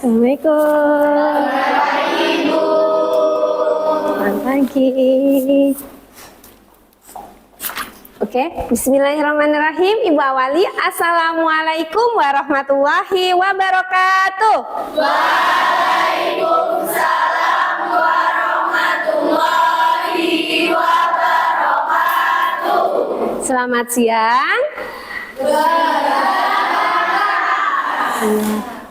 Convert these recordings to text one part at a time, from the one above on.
Assalamualaikum. Selamat pagi. Oke, bismillahirrahmanirrahim. Ibu awali. Assalamualaikum warahmatullahi wabarakatuh. Waalaikumsalam warahmatullahi wabarakatuh. Selamat siang.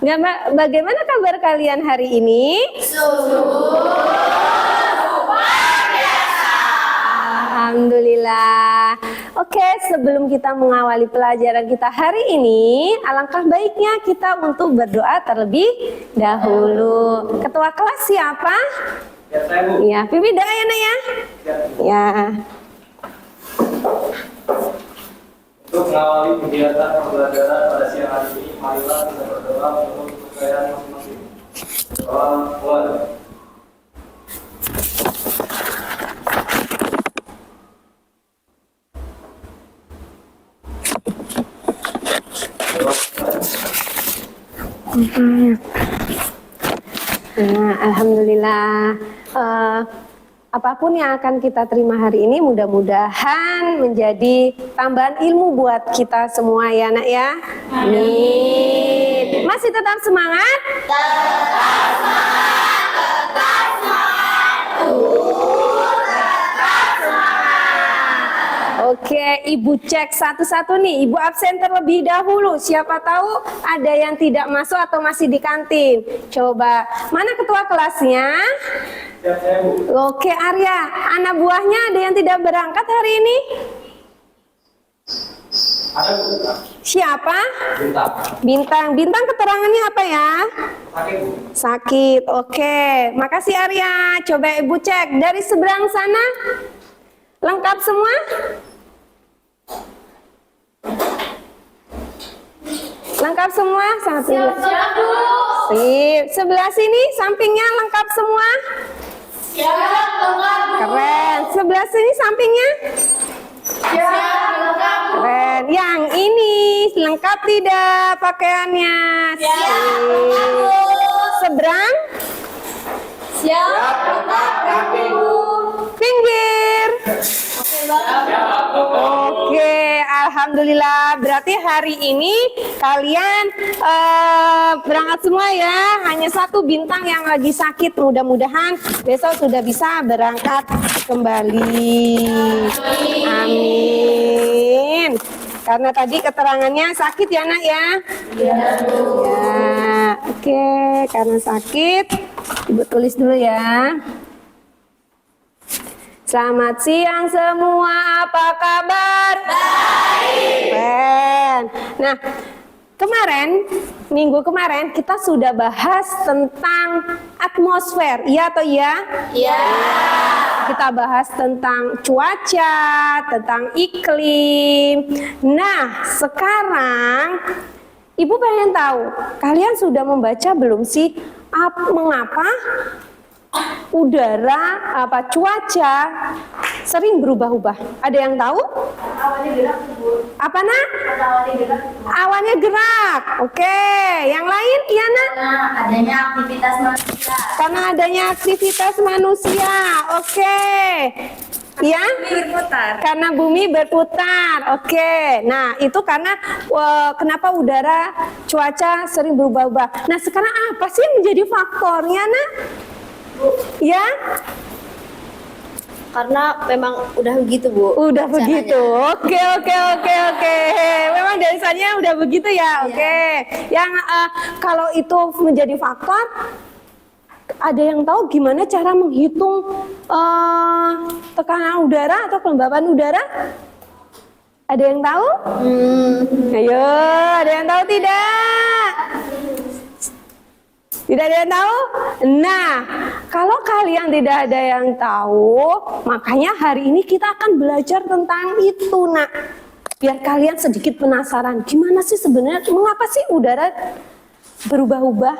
Nggak, Mbak, bagaimana kabar kalian hari ini? Alhamdulillah. Oke, sebelum kita mengawali pelajaran kita hari ini, alangkah baiknya kita untuk berdoa terlebih dahulu. Ketua kelas siapa? Ya, saya, Bu. Ya, Pipi doa ya, Nak ya. Ya. Untuk mengawali kegiatan pembelajaran pada siang hari ini, marilah kita berdoa untuk kekayaan masing-masing. Doa awal. Nah, alhamdulillah. Apapun yang akan kita terima hari ini mudah-mudahan menjadi tambahan ilmu buat kita semua ya, Nak ya. Amin. Masih tetap semangat? Oke, Ibu cek satu-satu nih. Ibu absen terlebih dahulu. Siapa tahu ada yang tidak masuk atau masih di kantin. Coba, mana ketua kelasnya? Siap, saya, Bu. Oke, Arya. Anak buahnya ada yang tidak berangkat hari ini? Ada, Bu. Siapa? Bintang. Bintang. Bintang keterangannya apa ya? Sakit, Bu. Sakit. Oke, makasih Arya. Coba Ibu cek. Dari seberang sana, lengkap semua? Lengkap semua? Satu. Sip. Sebelah sini sampingnya lengkap semua? Siap, lengkap, Bu. Keren. Sebelah sini sampingnya? Siap, lengkap, Bu. Keren. Yang ini lengkap tidak pakaiannya? Siap, Sip. lengkap, Bu. Seberang? Siap, lengkap, Bu. Pinggir. Oke, Bapak. Oke, alhamdulillah. Berarti hari ini kalian berangkat semua ya. Hanya satu bintang yang lagi sakit. Mudah-mudahan besok sudah bisa berangkat kembali. Amin. Karena tadi keterangannya sakit ya, Nak ya? Iya, Bu. Ya, oke. Karena sakit, Ibu tulis dulu ya. Selamat siang semua, apa kabar? Baik. Keren. Nah, minggu kemarin kita sudah bahas tentang atmosfer, iya atau iya? Iya. Kita bahas tentang cuaca, tentang iklim. Nah, sekarang Ibu pengen tahu, kalian sudah membaca belum sih mengapa udara cuaca sering berubah-ubah? Ada yang tahu? Awannya gerak, Bu. Apa, Nak? Awannya gerak. Awannya gerak. Oke, yang lain iya, Nak? Karena adanya aktivitas manusia. Karena adanya aktivitas manusia. Oke. Ya? Berputar. Karena bumi berputar. Oke. Nah, itu karena kenapa udara cuaca sering berubah-ubah. Nah, sekarang apa sih yang menjadi faktornya, Nak? Ya? Karena memang udah begitu, Bu. Udah begitu. Oke. Memang dasarnya udah begitu ya. Oke. Yang kalau itu menjadi faktor, ada yang tahu gimana cara menghitung tekanan udara atau kelembapan udara? Ada yang tahu? Ayo, ada yang tahu tidak? Tidak ada yang tahu? Nah, kalau kalian tidak ada yang tahu, makanya hari ini kita akan belajar tentang itu, Nak. Biar kalian sedikit penasaran, gimana sih sebenarnya, mengapa sih udara berubah-ubah?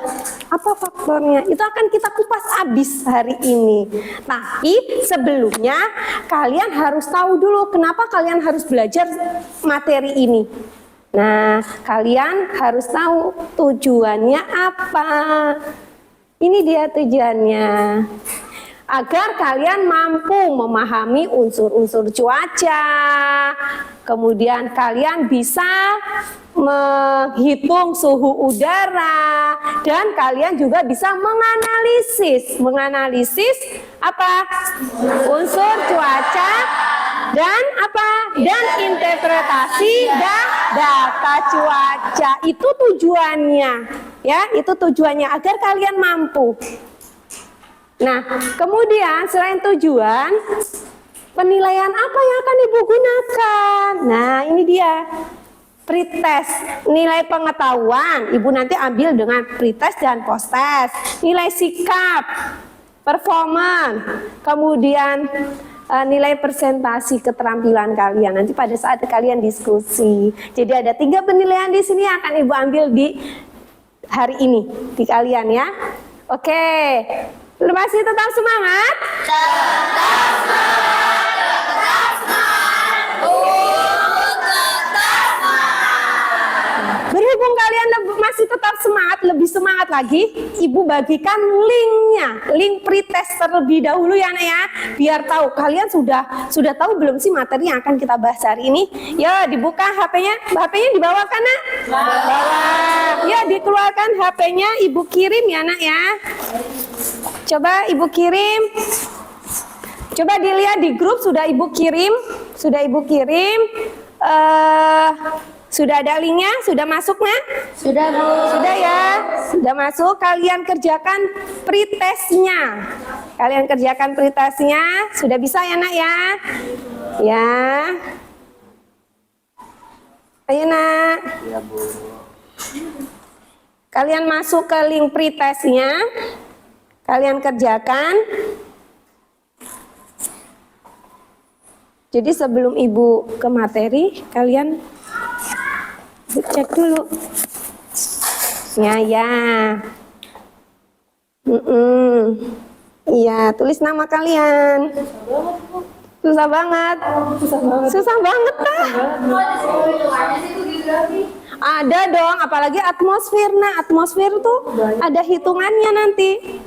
Apa faktornya? Itu akan kita kupas habis hari ini. Tapi sebelumnya, kalian harus tahu dulu kenapa kalian harus belajar materi ini. Nah, kalian harus tahu tujuannya apa. Ini dia tujuannya. Agar kalian mampu memahami unsur-unsur cuaca. Kemudian kalian bisa menghitung suhu udara dan kalian juga bisa menganalisis apa? Unsur cuaca dan apa? Dan interpretasi data cuaca. Itu tujuannya, ya, itu tujuannya agar kalian mampu. Nah, kemudian selain tujuan, penilaian apa yang akan Ibu gunakan? Nah, ini dia. Pretest, nilai pengetahuan. Ibu nanti ambil dengan pretest dan posttest. Nilai sikap, performan, kemudian nilai presentasi keterampilan kalian nanti pada saat kalian diskusi. Jadi ada 3 penilaian di sini yang akan Ibu ambil di hari ini di kalian ya. Oke, masih tetap semangat? Tetap semangat. Berhubung kalian masih tetap semangat, lebih semangat lagi, Ibu bagikan linknya, link pretest terlebih dahulu ya Nak ya, biar tahu kalian sudah tahu belum sih materi yang akan kita bahas hari ini. Ya, dibuka HP-nya dibawa kan Nak? Bawa. Ya, dikeluarkan HP-nya, Ibu kirim ya Nak ya. Coba Ibu kirim. Coba dilihat di grup sudah Ibu kirim, sudah ada linknya, sudah masuk Nak? Sudah Bu. Sudah ya, sudah masuk. Kalian kerjakan pretestnya. Sudah bisa ya Nak ya? Ya. Ayo Nak. Ya Bu. Kalian masuk ke link pretestnya. Kalian kerjakan. Jadi sebelum Ibu ke materi, kalian cek dulu. Ya. Iya, tulis nama kalian. Susah banget. Kah? Ada dong, apalagi atmosfer. Nah, atmosfer tuh ada hitungannya nanti.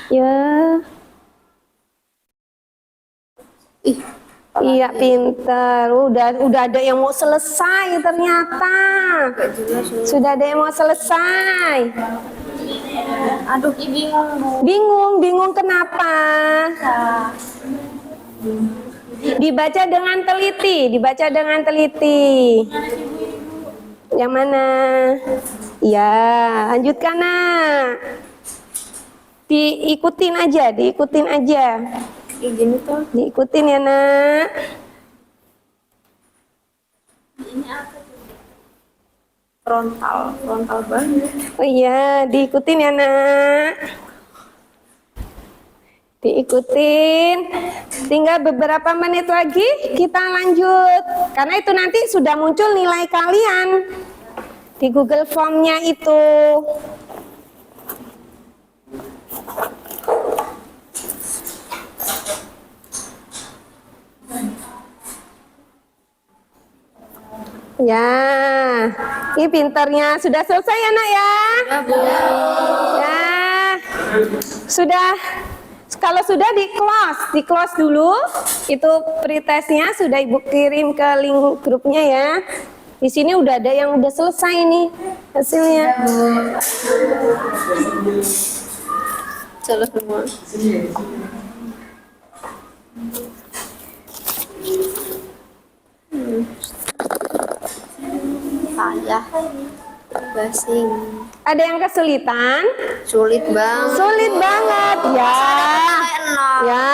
Ya. Iya, pinter. Udah ada yang mau selesai ternyata. Sudah ada yang mau selesai. Aduh, Bingung kenapa? Dibaca dengan teliti. Yang mana? Ya, lanjutkan Nak. Diikutin aja. Gini tuh. Diikutin ya Nak. Ini apa tuh? Frontal banget. Oh iya, diikutin ya Nak. Diikutin. Tinggal beberapa menit lagi kita lanjut. Karena itu nanti sudah muncul nilai kalian di Google Form-nya itu. Ya, ini pinternya sudah selesai ya Nak ya? Ya, sudah. Kalau sudah di close dulu. Itu pretestnya sudah Ibu kirim ke link grupnya ya. Di sini udah ada yang udah selesai nih hasilnya. Salah semua. Payah. Basing. Ada yang kesulitan? Sulit banget Ya.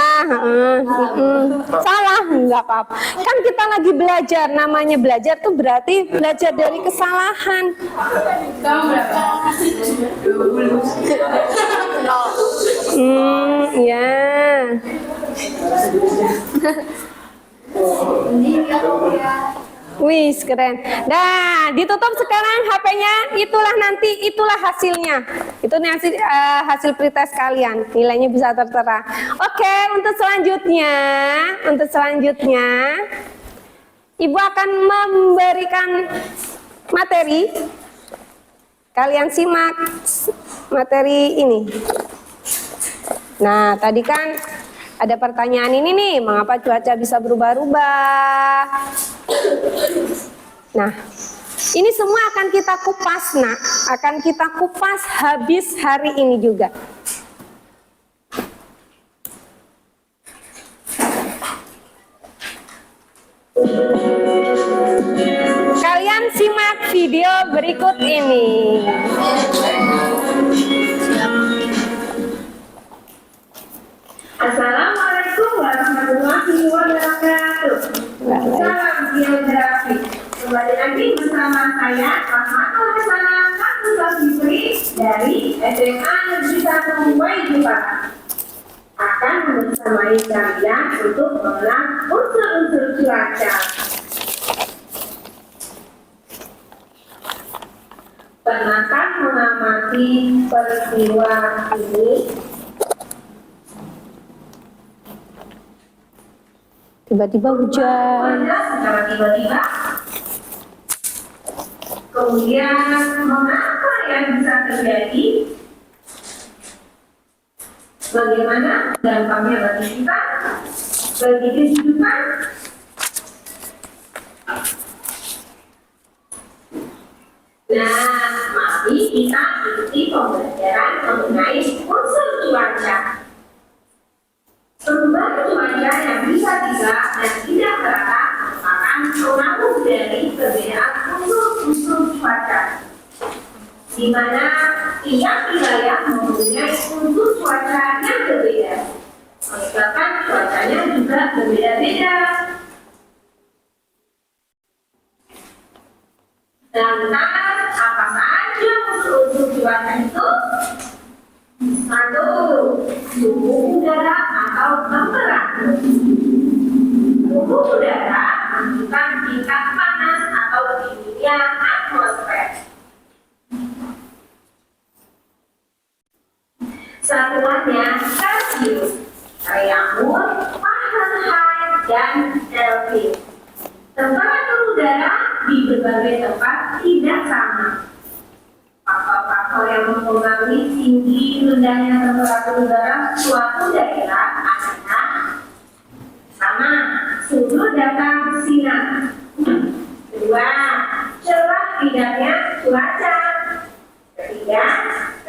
Salah, nggak apa-apa. Kan kita lagi belajar, namanya belajar tuh berarti belajar dari kesalahan. Ya. Wih, keren. Nah, ditutup sekarang HP-nya. Itulah hasilnya. Itu hasil pretest kalian. Nilainya bisa tertera. Oke, untuk selanjutnya Ibu akan memberikan materi. Kalian simak materi ini. Nah, tadi kan ada pertanyaan ini nih, mengapa cuaca bisa berubah-ubah? Nah, ini semua akan kita kupas, nak. Akan kita kupas habis hari ini juga. Kalian simak video berikut ini. Assalamualaikum warahmatullahi wabarakatuh. Salam geografi. Kembali lagi bersama saya Rahmatul Hasanah Abdullah Fitri dari SMA Negeri 1 Waidipara. Akan membersamai kalian untuk mengenal unsur-unsur cuaca. Pernahkah mengamati peristiwa ini? Tiba-tiba hujan. Secara tiba-tiba. Kemudian mengapa yang bisa terjadi? Bagaimana dampaknya bagi kita, bagi kehidupan? Nah, mari kita ikuti pembelajaran mengenai unsur cuaca. Perubahan cuaca yang tiba-tiba dan tidak merata merupakan pengaruh dari perbedaan unsur-unsur cuaca, di mana tiap wilayah mempunyai unsur cuaca yang berbeda, menyebabkan cuacanya juga berbeda-beda. Lantas, apa saja unsur-unsur cuaca itu? Satu, suhu udara atau temperatur. Suhu udara menunjukkan tingkat panas atau dinginnya atmosfer. Satuannya Celsius, Fahrenheit, Fahrenheit, dan Kelvin. Temperatur udara di berbagai tempat tidak sama. Faktor-faktor yang mempengaruhi tinggi rendahnya temperatur udara suatu daerah adalah: pertama, sudut datang sinar. Kedua, cerah tidaknya cuaca. Ketiga,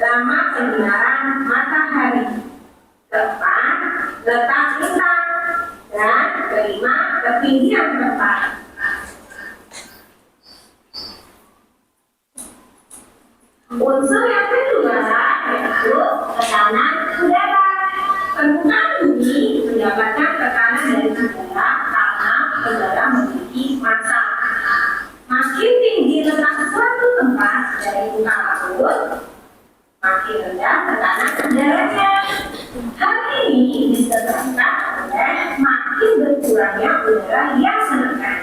lama penyinaran matahari. Keempat, letak lintang. Dan kelima, ketinggian tempat. Unsur yang kedua yaitu tekanan udara. Permukaan bumi mendapatkan tekanan dari udara karena udara memiliki massa. Makin tinggi letak suatu tempat dari muka laut, makin rendah tekanan udaranya. Hal ini disebabkan oleh makin berkurangnya udara yang menekan.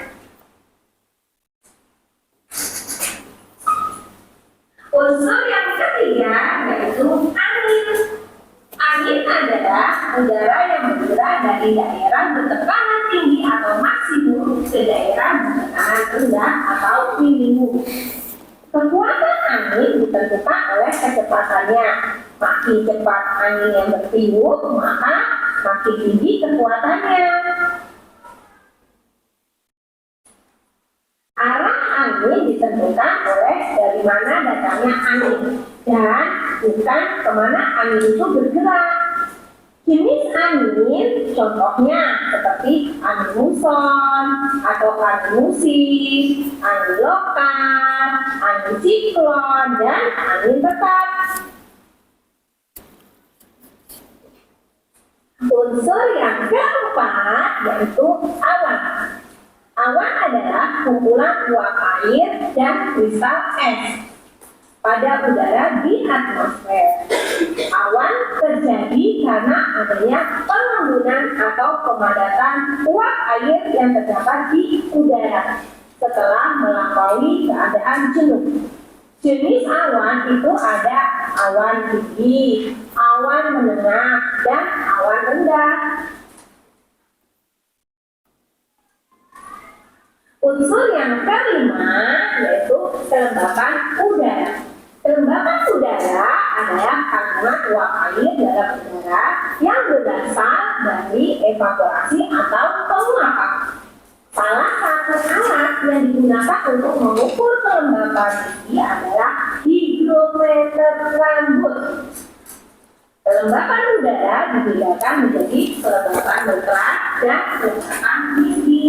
Unsur yang ketiga yaitu angin. Angin adalah udara yang bergerak dari daerah bertekanan tinggi atau maksimum ke daerah bertekanan rendah atau minimum. Kekuatan angin ditentukan oleh kecepatannya. Makin cepat angin yang bertiup, maka makin tinggi kekuatannya. Arah angin ditentukan oleh dari mana datangnya angin dan bukan kemana angin itu bergerak. Jenis angin contohnya seperti angin muson atau angin musim, angin lokal, angin siklon, dan angin tetap. Unsur yang keempat yaitu awan. Awan adalah kumpulan uap air dan kristal es pada udara di atmosfer. Awan terjadi karena adanya pengembunan atau pemadatan uap air yang terdapat di udara setelah melampaui keadaan jenuh. Jenis awan itu ada awan tinggi, awan menengah, dan awan rendah. Unsur yang kelima yaitu kelembapan udara. Kelembapan udara adalah kandungan uap air dalam udara yang berasal dari evaporasi atau penguapan. Salah satu alat yang digunakan untuk mengukur kelembapan ini adalah higrometer rambut. Kelembapan udara dibedakan menjadi kelembapan nuklear dan kelembapan tinggi.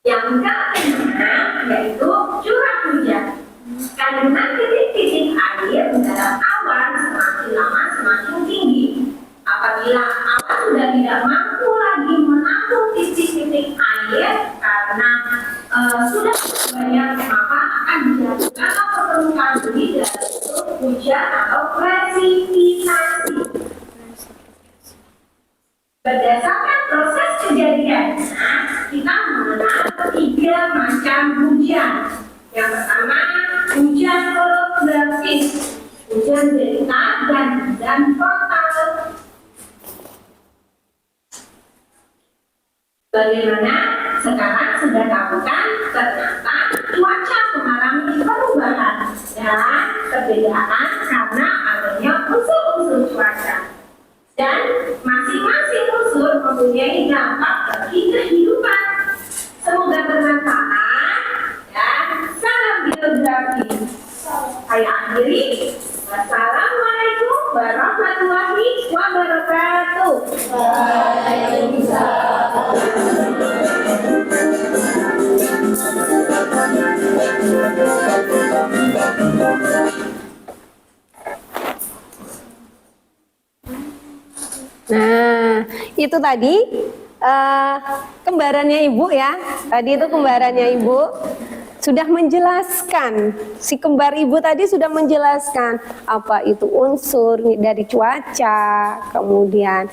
Yang keenam yaitu curah hujan. Kandungan titik-titik air dalam awan semakin lama semakin tinggi. Apabila awan sudah tidak mampu lagi menampung titik-titik air karena sudah banyak, maka akan dijatuhkan atau permukaan bumi dalam bentuk hujan atau presipitasi. Berdasarkan proses kejadiannya, kita mengenal 3 macam hujan. Yang pertama, hujan holografis, hujan delta, dan hujan frontal. Bagaimana? Sekarang sudah tahu kan, ternyata cuaca mengalami perubahan dan perbedaan karena adanya unsur-unsur cuaca. Dan masing-masing unsur mempunyai dampak bagi kehidupan. Semoga bermanfaat dan salam geografi. Saya akhiri. Wassalamualaikum warahmatullahi wabarakatuh. Nah, itu tadi kembarannya Ibu ya. Tadi itu kembarannya Ibu sudah menjelaskan. Si kembar Ibu tadi sudah menjelaskan apa itu unsur dari cuaca, kemudian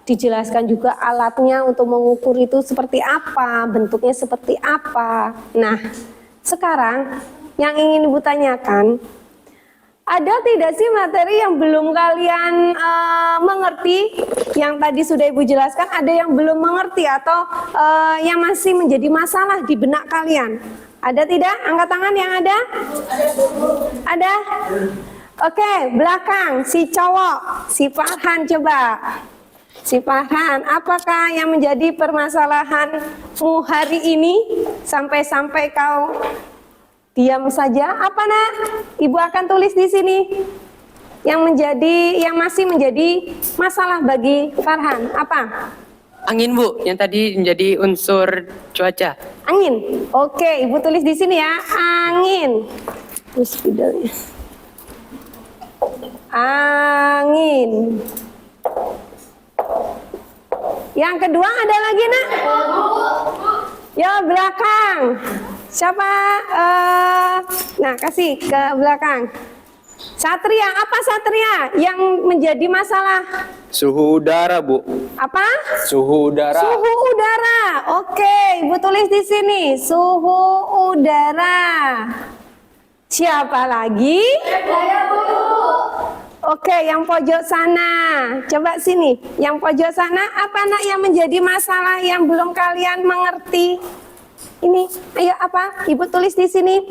dijelaskan juga alatnya untuk mengukur itu seperti apa, bentuknya seperti apa. Nah, sekarang yang ingin Ibu tanyakan, ada tidak sih materi yang belum kalian mengerti? Yang tadi sudah Ibu jelaskan, ada yang belum mengerti atau yang masih menjadi masalah di benak kalian? Ada tidak? Angkat tangan yang ada? Ada? Oke, belakang si cowok, si Farhan coba. Si Farhan, apakah yang menjadi permasalahanmu hari ini sampai-sampai kau diam saja? Apa nak? Ibu akan tulis di sini. Yang masih menjadi masalah bagi Farhan apa? Angin Bu, yang tadi menjadi unsur cuaca. Angin. Oke, Ibu tulis di sini ya. Angin. Terus spidolnya. Angin. Yang kedua ada lagi nak? Ya belakang. Siapa? Nah kasih ke belakang. Satria, apa Satria yang menjadi masalah? Suhu udara, Bu. Apa? Suhu udara. Suhu udara. Oke, Ibu tulis di sini. Suhu udara. Siapa lagi? Oke, yang pojok sana. Coba sini. Yang pojok sana, apa nak yang menjadi masalah yang belum kalian mengerti? Ini, ayo apa? Ibu tulis di sini.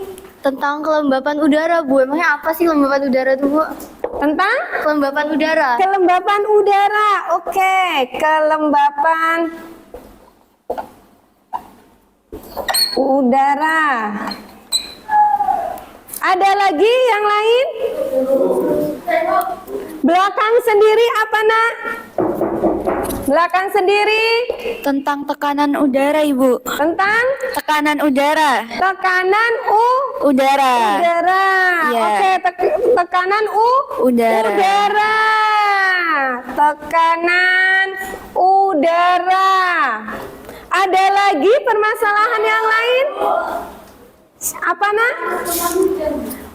Tentang kelembapan udara, Bu. Emangnya apa sih kelembapan udara tuh, Bu? Tentang? Kelembapan udara. Kelembapan udara. Oke, kelembapan udara. Ada lagi yang lain? Belakang sendiri apa nak? Belakang sendiri. Tentang tekanan udara, Ibu. Tentang Tekanan udara. tekanan Udara. udara. Ya. Oke, tekanan Udara. udara. Tekanan udara. Ada lagi permasalahan yang lain? Apa nak?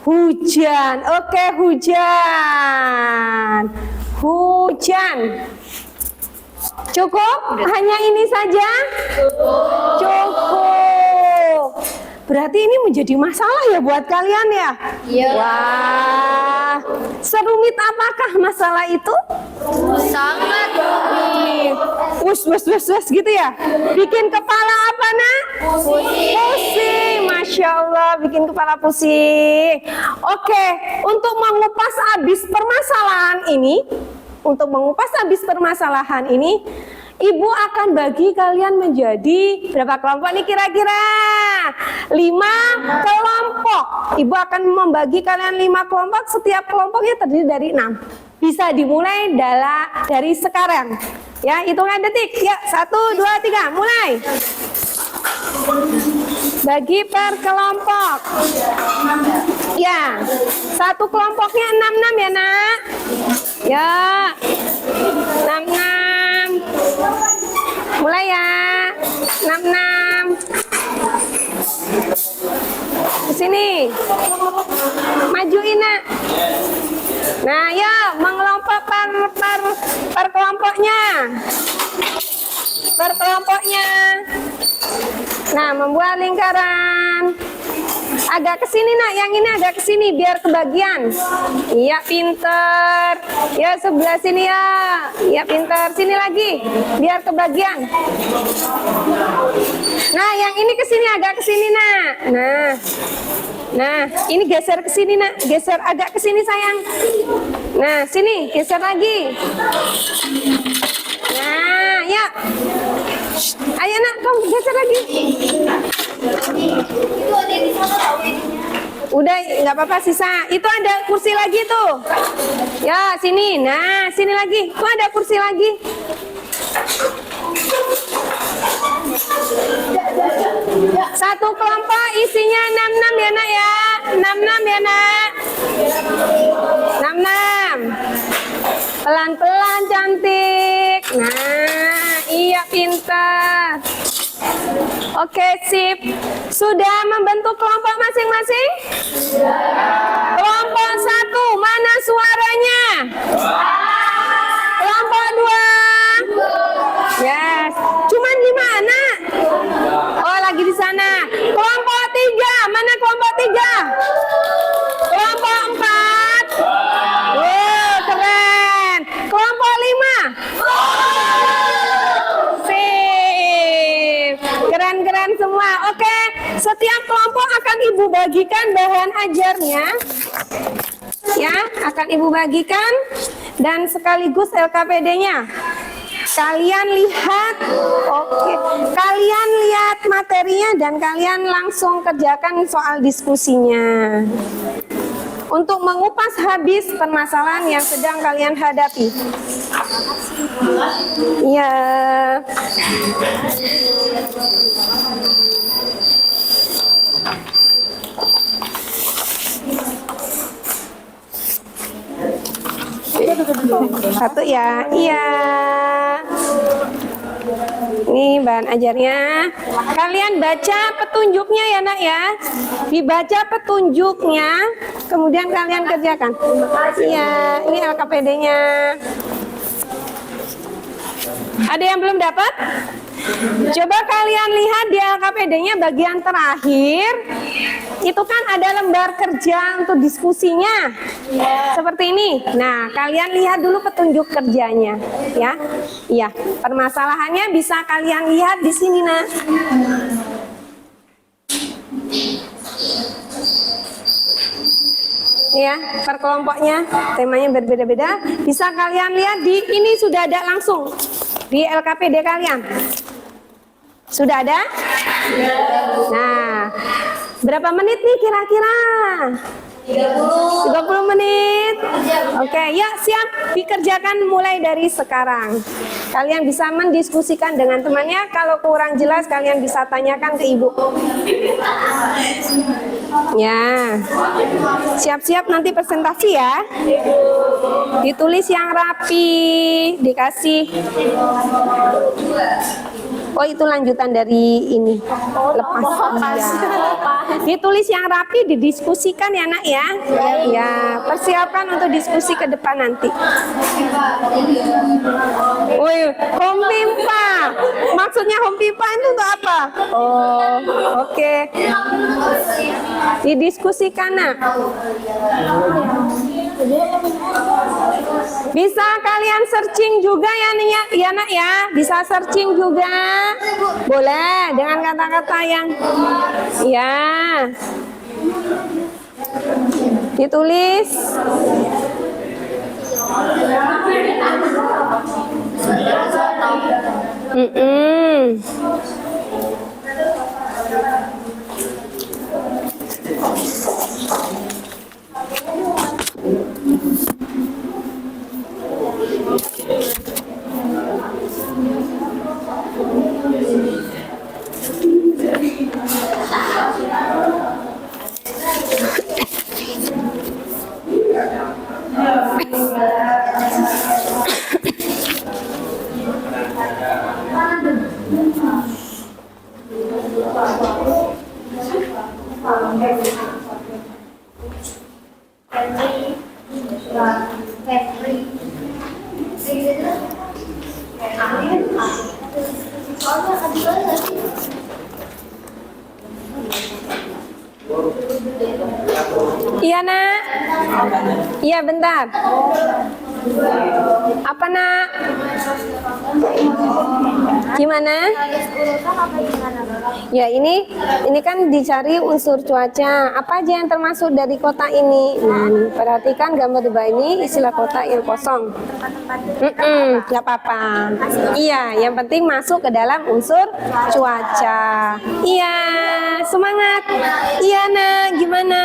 Hujan. Oke, hujan. Hujan. Cukup? Hanya ini saja? Cukup. Berarti ini menjadi masalah ya buat kalian ya? Iya. Wah, serumit apakah masalah itu? Sangat rumit. wes gitu ya. Bikin kepala apa nak? Pusing. Masya Allah, bikin kepala pusing. Oke, untuk mengupas habis permasalahan ini, Ibu akan bagi kalian menjadi berapa kelompok nih kira-kira? 5 kelompok. Ibu akan membagi kalian 5 kelompok, setiap kelompoknya terdiri dari 6. Bisa dimulai dari sekarang. Ya, hitungan detik. Ya, 1, 2, 3, mulai. Bagi per kelompok. Ya, satu kelompoknya 6 ya nak. Ya, 6. Mulai ya. 6. Kesini. Majuin nak. Nah, ya, mengelompok per kelompoknya. Per kelompoknya. Nah, membuat lingkaran. Agak ke sini nak, yang ini agak ke sini biar kebagian. Iya, pinter. Ya, sebelah sini ya. Iya, pinter. Sini lagi biar kebagian. Nah, yang ini ke sini, agak ke sini nak. Nah, ini geser ke sini nak. Geser agak ke sini sayang. Nah, sini geser lagi. Nah, ya. Ayo nak, kamu geser lagi. Udah, nggak apa-apa sisa. Itu ada kursi lagi tuh. Ya, sini. Nah, sini lagi. Tuh ada kursi lagi. Satu kelompok isinya 6 ya nak ya. 6 ya nak. 6. Pelan-pelan cantik. Nah, iya pintar. Oke, sip. Sudah membentuk kelompok masing-masing? Kelompok 1, mana suaranya? Kelompok 2? Yes. Cuman di mana? Oh, lagi di sana. Kelompok 3, mana kelompok 3? Kelompok 4? Wow, keren. Kelompok 5? Sip. Keren-keren semua. Oke, setiap kelompok akan Ibu bagikan bahan ajarnya. Ya, akan Ibu bagikan dan sekaligus LKPD-nya. Kalian lihat, oke. Kalian lihat materinya dan kalian langsung kerjakan soal diskusinya. Untuk mengupas habis permasalahan yang sedang kalian hadapi. Iya. Satu ya, iya. Ini bahan ajarnya. Kalian baca petunjuknya ya nak ya. Dibaca petunjuknya, kemudian kalian kerjakan. Iya, ini LKPD-nya. Ada yang belum dapat? Coba kalian lihat di LKPD-nya bagian terakhir. Itu kan ada lembar kerja untuk diskusinya. Seperti ini. Nah, kalian lihat dulu petunjuk kerjanya, ya. Iya, permasalahannya bisa kalian lihat di sini, Nak. Ya, per kelompoknya temanya berbeda-beda. Bisa kalian lihat di ini sudah ada langsung di LKPD kalian. Sudah ada? Nah, berapa menit nih kira-kira? 30 menit. Oke, ya siap dikerjakan mulai dari sekarang. Kalian bisa mendiskusikan dengan temannya. Kalau kurang jelas kalian bisa tanyakan ke ibu. Ya, siap-siap nanti presentasi ya. Ditulis yang rapi, dikasih. Oh, itu lanjutan dari ini. Lepas. Ya. Ditulis yang rapi, didiskusikan ya nak ya. Ya, persiapkan untuk diskusi ke depan nanti. Woi, home pimpa. Maksudnya home pimpa itu untuk apa? Oh, oke. Didiskusikan nak. Bisa kalian searching juga ya nih ya nak ya. Bisa searching juga. Boleh dengan kata-kata yang ya. Ditulis. Iya nak. Iya bentar. Apa nak? Gimana? Ya ini kan dicari unsur cuaca. Apa aja yang termasuk dari kota ini? Nah, nih, perhatikan gambar di bawah ini istilah kota yang kosong. Gak apa-apa. Iya, yang penting masuk ke dalam unsur cuaca. Iya, semangat. Iya nak, gimana?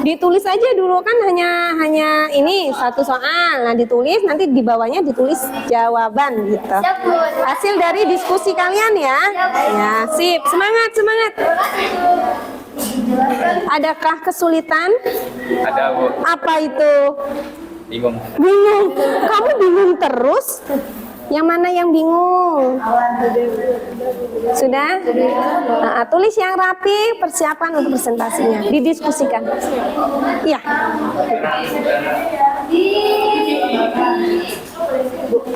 Ditulis aja dulu kan hanya ini satu soal. Nah ditulis nanti di bawahnya ditulis jawaban gitu. Hasil dari diskusi kalian ya. Ya sip, semangat semangat. Adakah kesulitan? Ada Bu. Apa itu? Bingung. Bingung. Kamu bingung terus? Yang mana yang bingung? Sudah? Nah, tulis yang rapi, persiapan untuk presentasinya. Didiskusikan. Iya.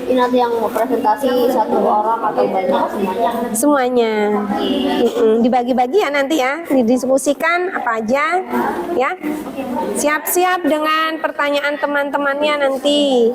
Ini nanti yang presentasi satu orang atau banyak semuanya? Semuanya. Dibagi-bagi ya nanti ya. Didiskusikan apa aja. Ya. Siap-siap dengan pertanyaan teman-temannya nanti.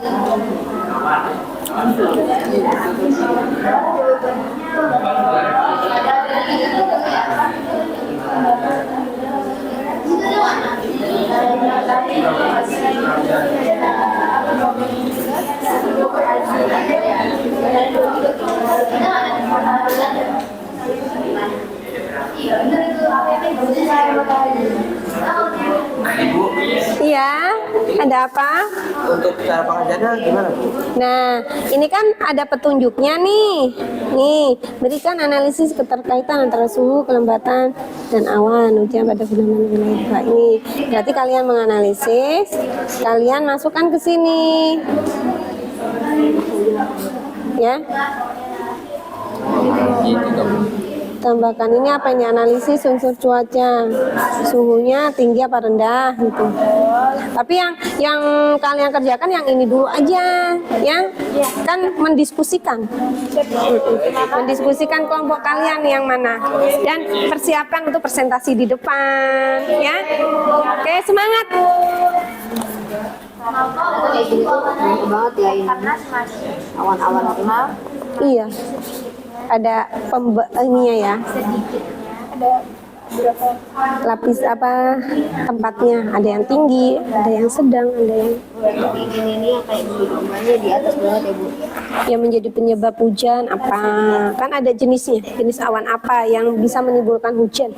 Iya, ada apa? Untuk cara pengajarnya gimana Bu? Nah, ini kan ada petunjuknya nih. Nih, berikan analisis keterkaitan antara suhu, kelembatan, dan awan hujan pada fenomena wilayah dua ini. Berarti kalian menganalisis, kalian masukkan ke sini. Ya. Tambahkan ini apa ini analisis unsur cuaca, suhunya tinggi apa rendah gitu. Tapi yang kalian kerjakan yang ini dulu aja, ya kan mendiskusikan, mendiskusikan kelompok kalian yang mana dan persiapan untuk presentasi di depan, ya. Oke semangat. Banget ya ini. Awan-awan kenal. Iya. Ada ininya ya. Lapis apa tempatnya, ada yang tinggi, ada yang sedang, ada yang Ini yang kayak gambarnya di atas banget ya Bu. yang menjadi penyebab hujan apa, kan ada jenisnya, jenis awan apa yang bisa menimbulkan hujan.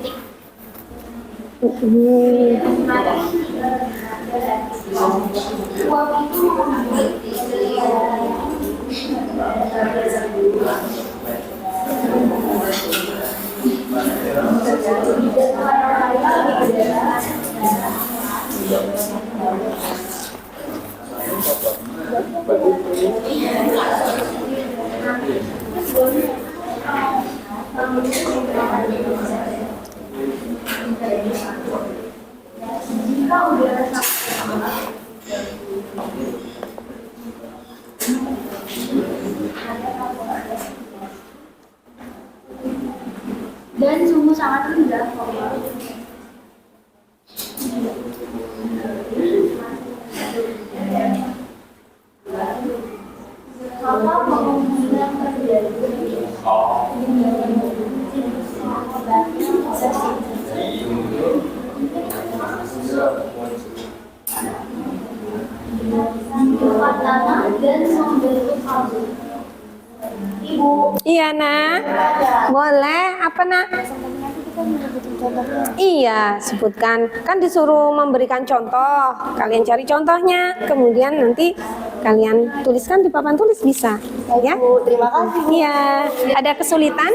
Dan suhu sangat rendah. dan membentuk kaldu. Ibu, Iya, Nak. Boleh. Apa, Nak? nanti kita menyebutin contohnya. Iya, sebutkan. Kan disuruh memberikan contoh. Kalian cari contohnya, kemudian nanti kalian tuliskan di papan tulis bisa. Ya? Bu, terima kasih. Iya. Ada kesulitan?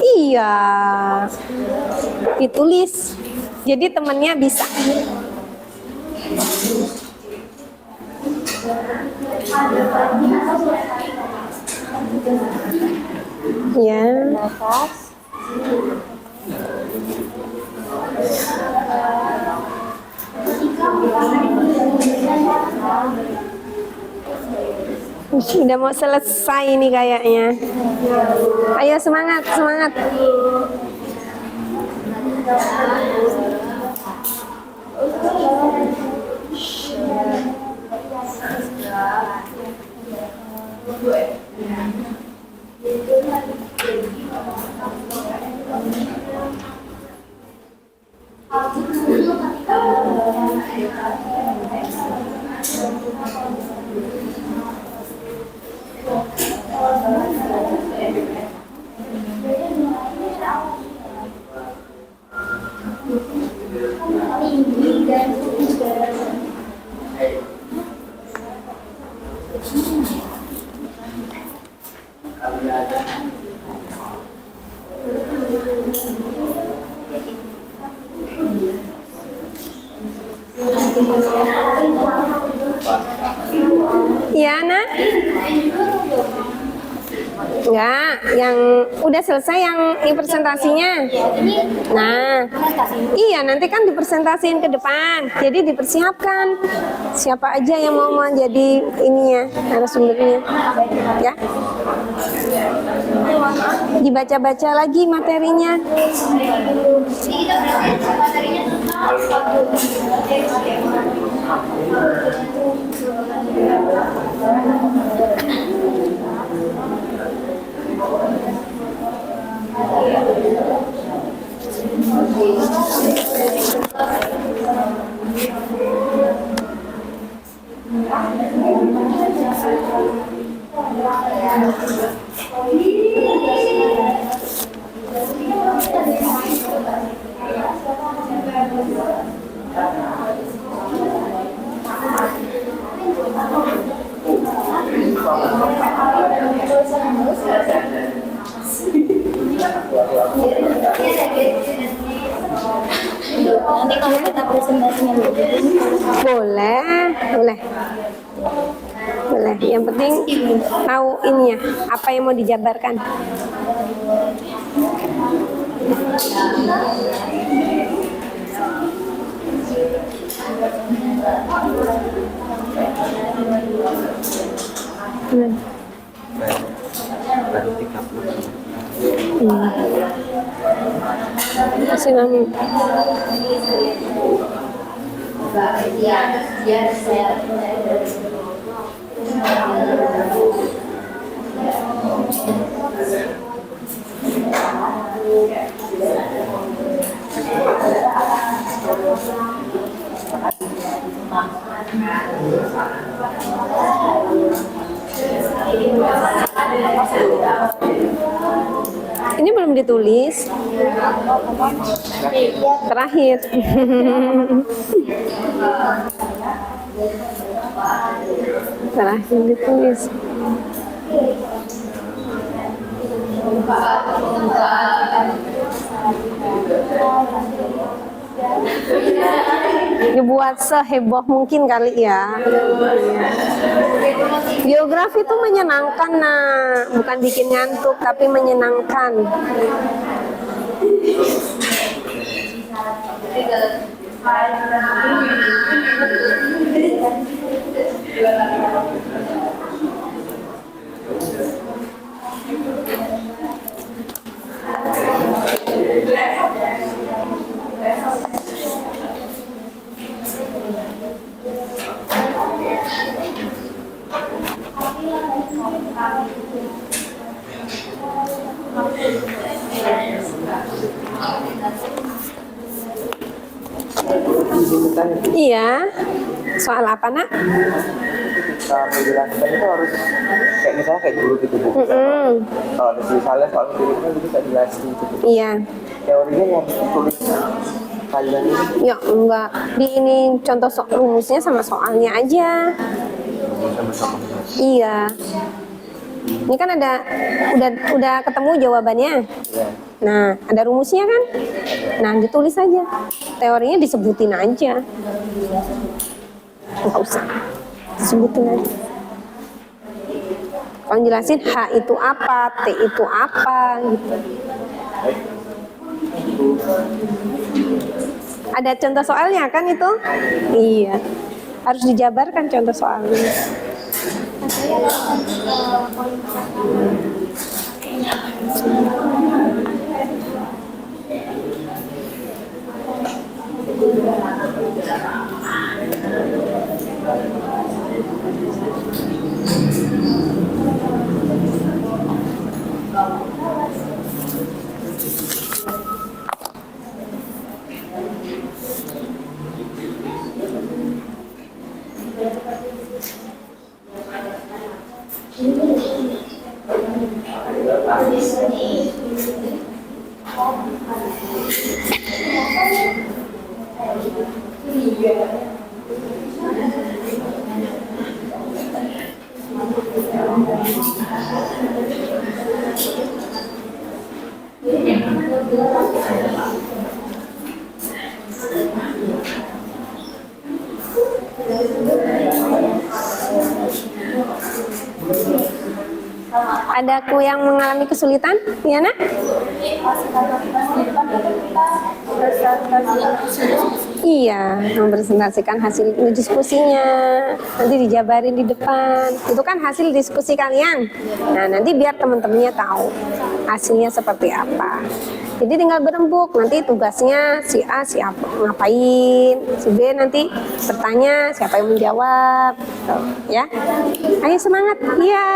Iya. Ditulis. Jadi temennya bisa. Ya. Nafas. Sudah mau selesai nih kayaknya. Ayo semangat, semangat. Iya, Nak? Enggak, yang udah selesai yang presentasinya. Nah, iya nanti kan dipresentasiin ke depan. Jadi dipersiapkan siapa aja yang mau menjadi ininya, narasumbernya. Ya. Dibaca-baca lagi materinya. Nanti kalau kita presentasinya Boleh, boleh. Boleh. Yang penting tahu ininya, apa yang mau dijabarkan. Baru 30. Masih lama. Ini belum ditulis. Terakhir. Terakhir ditulis. Dibuat seheboh mungkin kali ya. Geografi itu menyenangkan, nah, bukan bikin ngantuk tapi menyenangkan. Iya. Soal apa, Nak? ketika menjelaskan itu harus kayak misalnya kayak dulu gitu Bu. Kalau ada misalnya soal itu kan bisa jelasin gitu. Iya. Teorinya yang tulis kalian ini Ya enggak, di ini contoh rumusnya sama soalnya aja. sama-sama. Iya. Ini kan udah ketemu jawabannya. Ya. Nah, ada rumusnya kan? Nah, ditulis aja. Teorinya disebutin aja. Enggak usah. Disebutin aja. Kalau jelasin H itu apa, T itu apa gitu. Ada contoh soalnya kan itu? Iya. Harus dijabarkan contoh soalnya. Ada aku yang mengalami kesulitan, Yana? Iya, mempresentasikan hasil diskusinya. Nanti dijabarin di depan. Itu kan hasil diskusi kalian. Nah, nanti biar teman-temannya tahu hasilnya seperti apa. Jadi tinggal berembuk. Nanti tugasnya si A siapa ngapain, si B nanti bertanya siapa yang menjawab. Gitu, ya. Ayo semangat. Iya.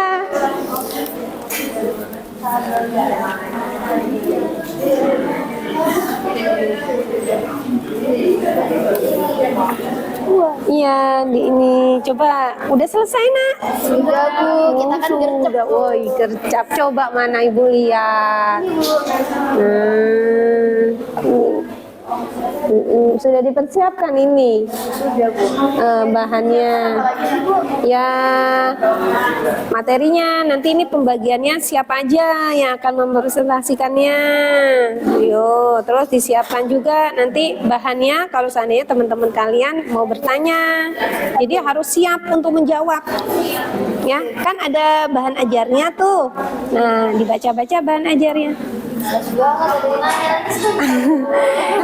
Iya, di ini coba udah selesai nak? Sudah Bu, kita kan gercep. Udah, woi gercap. Coba mana ibu lihat. Sudah dipersiapkan ini. Sudah Bu. Bahannya. Ya, materinya nanti ini pembagiannya siapa aja yang akan mempresentasikannya. Yo, terus disiapkan juga nanti bahannya kalau seandainya teman-teman kalian mau bertanya. Jadi harus siap untuk menjawab. Ya, kan ada bahan ajarnya tuh. Nah, dibaca-baca bahan ajarnya.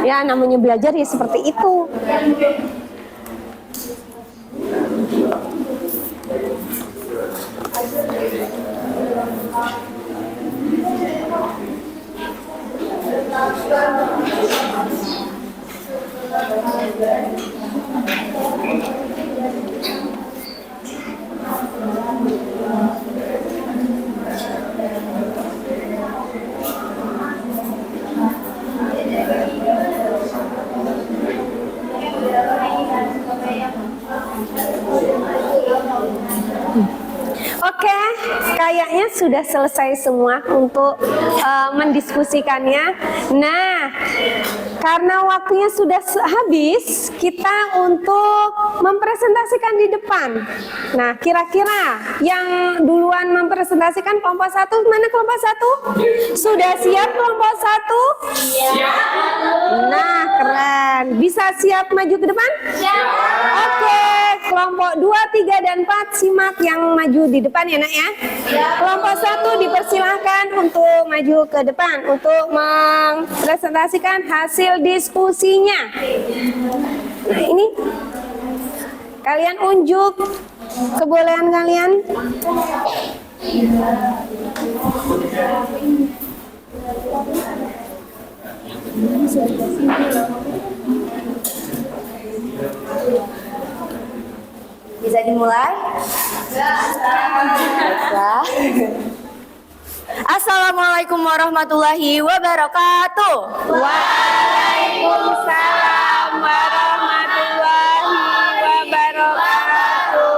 Ya, namanya belajar ya seperti itu. Oke, kayaknya sudah selesai semua untuk mendiskusikannya. Nah, karena waktunya sudah habis, kita untuk mempresentasikan di depan. Nah, kira-kira yang duluan mempresentasikan kelompok 1, mana kelompok 1? Sudah siap kelompok 1? Siap. Nah, keren. Bisa siap maju ke depan? Siap. Oke, kelompok 2, 3, dan 4 simak yang maju di depan ya nak ya. Kelompok 1 dipersilahkan untuk maju ke depan untuk mempresentasikan hasil diskusinya. Nah ini kalian unjuk kebolehan kalian. Bisa dimulai? Baiklah. Assalamualaikum warahmatullahi wabarakatuh. Waalaikumsalam warahmatullahi wabarakatuh.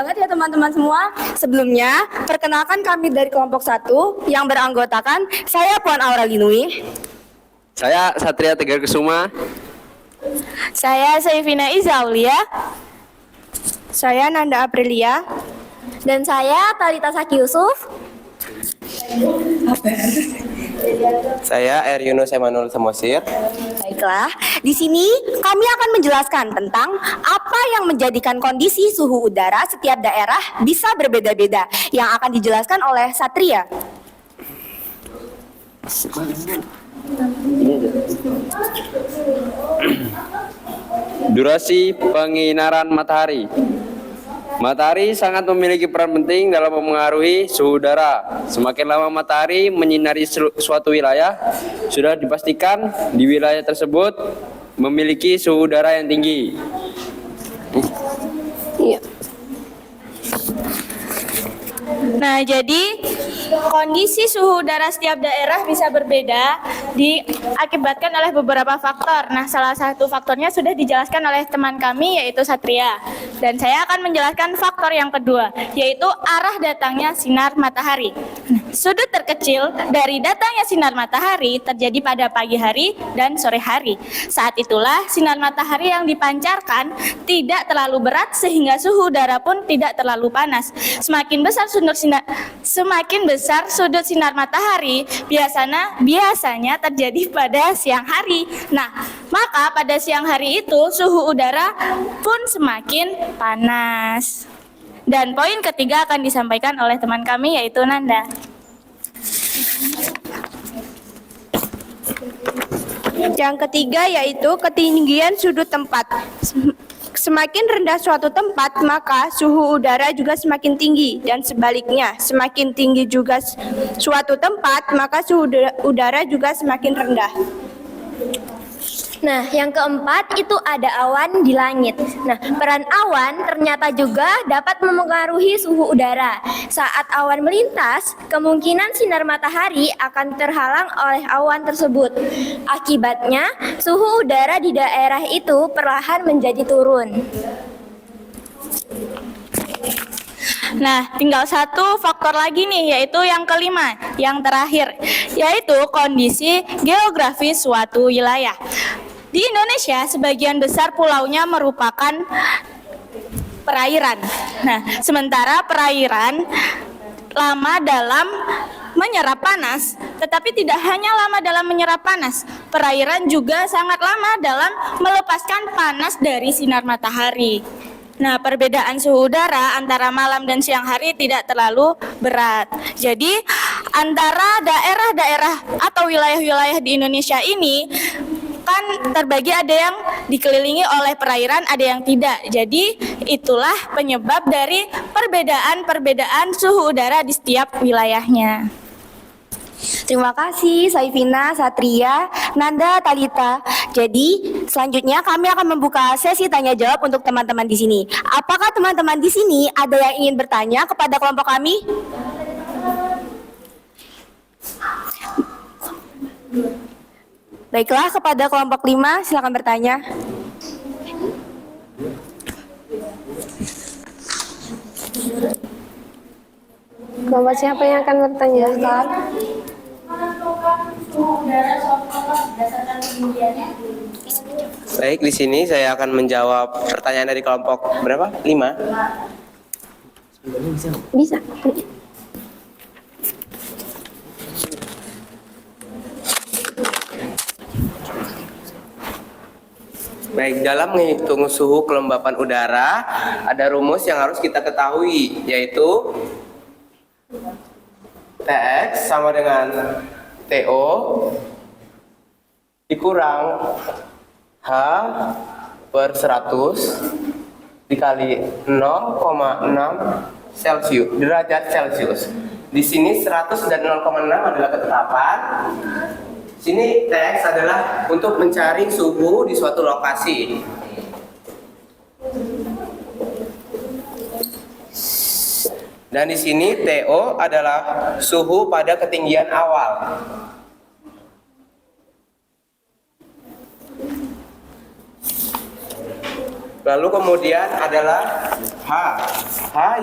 banget ya teman-teman semua. Sebelumnya, perkenalkan kami dari kelompok 1 yang beranggotakan saya Puan Auralinui. Saya Satria Tegar Kesuma. Saya Saifina Izaulia. Saya Nanda Aprilia. Dan saya Talita Saki Yusuf. Saya R. Yunus Emanuel Samosir. Baiklah, di sini kami akan menjelaskan tentang apa yang menjadikan kondisi suhu udara setiap daerah bisa berbeda-beda yang akan dijelaskan oleh Satria. Durasi penginaran matahari. Matahari sangat memiliki peran penting dalam mempengaruhi suhu udara. Semakin lama matahari menyinari suatu wilayah, sudah dipastikan di wilayah tersebut memiliki suhu udara yang tinggi. Iya. Nah, jadi kondisi suhu udara setiap daerah bisa berbeda diakibatkan oleh beberapa faktor. Nah, salah satu faktornya sudah dijelaskan oleh teman kami yaitu Satria. Dan saya akan menjelaskan faktor yang kedua, yaitu arah datangnya sinar matahari. Nah, sudut terkecil dari datangnya sinar matahari terjadi pada pagi hari dan sore hari. Saat itulah sinar matahari yang dipancarkan tidak terlalu berat sehingga suhu udara pun tidak terlalu panas. Semakin besar sudut sinar matahari biasanya terjadi pada siang hari. Nah, maka pada siang hari itu suhu udara pun semakin panas. Dan poin ketiga akan disampaikan oleh teman kami yaitu Nanda. Yang ketiga yaitu ketinggian sudut tempat. Semakin rendah suatu tempat, maka suhu udara juga semakin tinggi, dan sebaliknya, semakin tinggi juga suatu tempat, maka suhu udara juga semakin rendah. Nah, yang keempat itu ada awan di langit. Nah, peran awan ternyata juga dapat memengaruhi suhu udara. Saat awan melintas, kemungkinan sinar matahari akan terhalang oleh awan tersebut. Akibatnya, suhu udara di daerah itu perlahan menjadi turun. Nah, tinggal satu faktor lagi nih, yaitu yang kelima, yang terakhir, yaitu kondisi geografis suatu wilayah. Di Indonesia, sebagian besar pulaunya merupakan perairan. Nah, sementara perairan lama dalam menyerap panas, tetapi tidak hanya lama dalam menyerap panas, perairan juga sangat lama dalam melepaskan panas dari sinar matahari. Nah, perbedaan suhu udara antara malam dan siang hari tidak terlalu berat. Jadi, antara daerah-daerah atau wilayah-wilayah di Indonesia ini kan terbagi, ada yang dikelilingi oleh perairan, ada yang tidak. Jadi, itulah penyebab dari perbedaan suhu udara di setiap wilayahnya. Terima kasih Saifina, Satria, Nanda, Talita. Jadi selanjutnya kami akan membuka sesi tanya jawab untuk teman-teman di sini. Apakah teman-teman di sini ada yang ingin bertanya kepada kelompok kami? Baiklah, kepada kelompok 5 silakan bertanya. Kelompok siapa yang akan bertanya? Baik, di sini saya akan menjawab pertanyaan dari kelompok berapa? 5. Bisa. Baik, dalam menghitung suhu kelembapan udara, ada rumus yang harus kita ketahui, yaitu Tx sama dengan TO dikurang H per 100 dikali 0,6 derajat Celcius. Di sini 100 dan 0,6 adalah ketetapan. Sini Tx adalah untuk mencari suhu di suatu lokasi. Dan di sini TO adalah suhu pada ketinggian awal. Lalu kemudian adalah H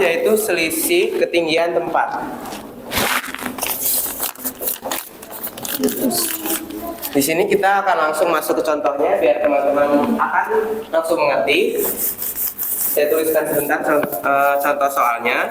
yaitu selisih ketinggian tempat. Di sini kita akan langsung masuk ke contohnya biar teman-teman akan langsung mengerti. Saya tuliskan sebentar contoh soalnya.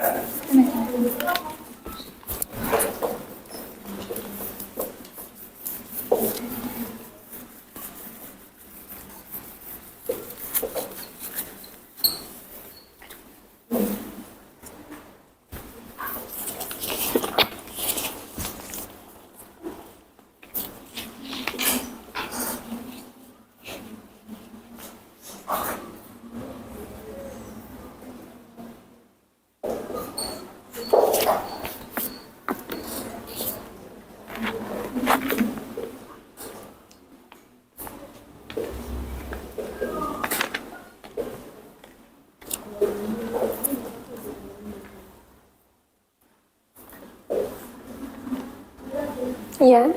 Iya.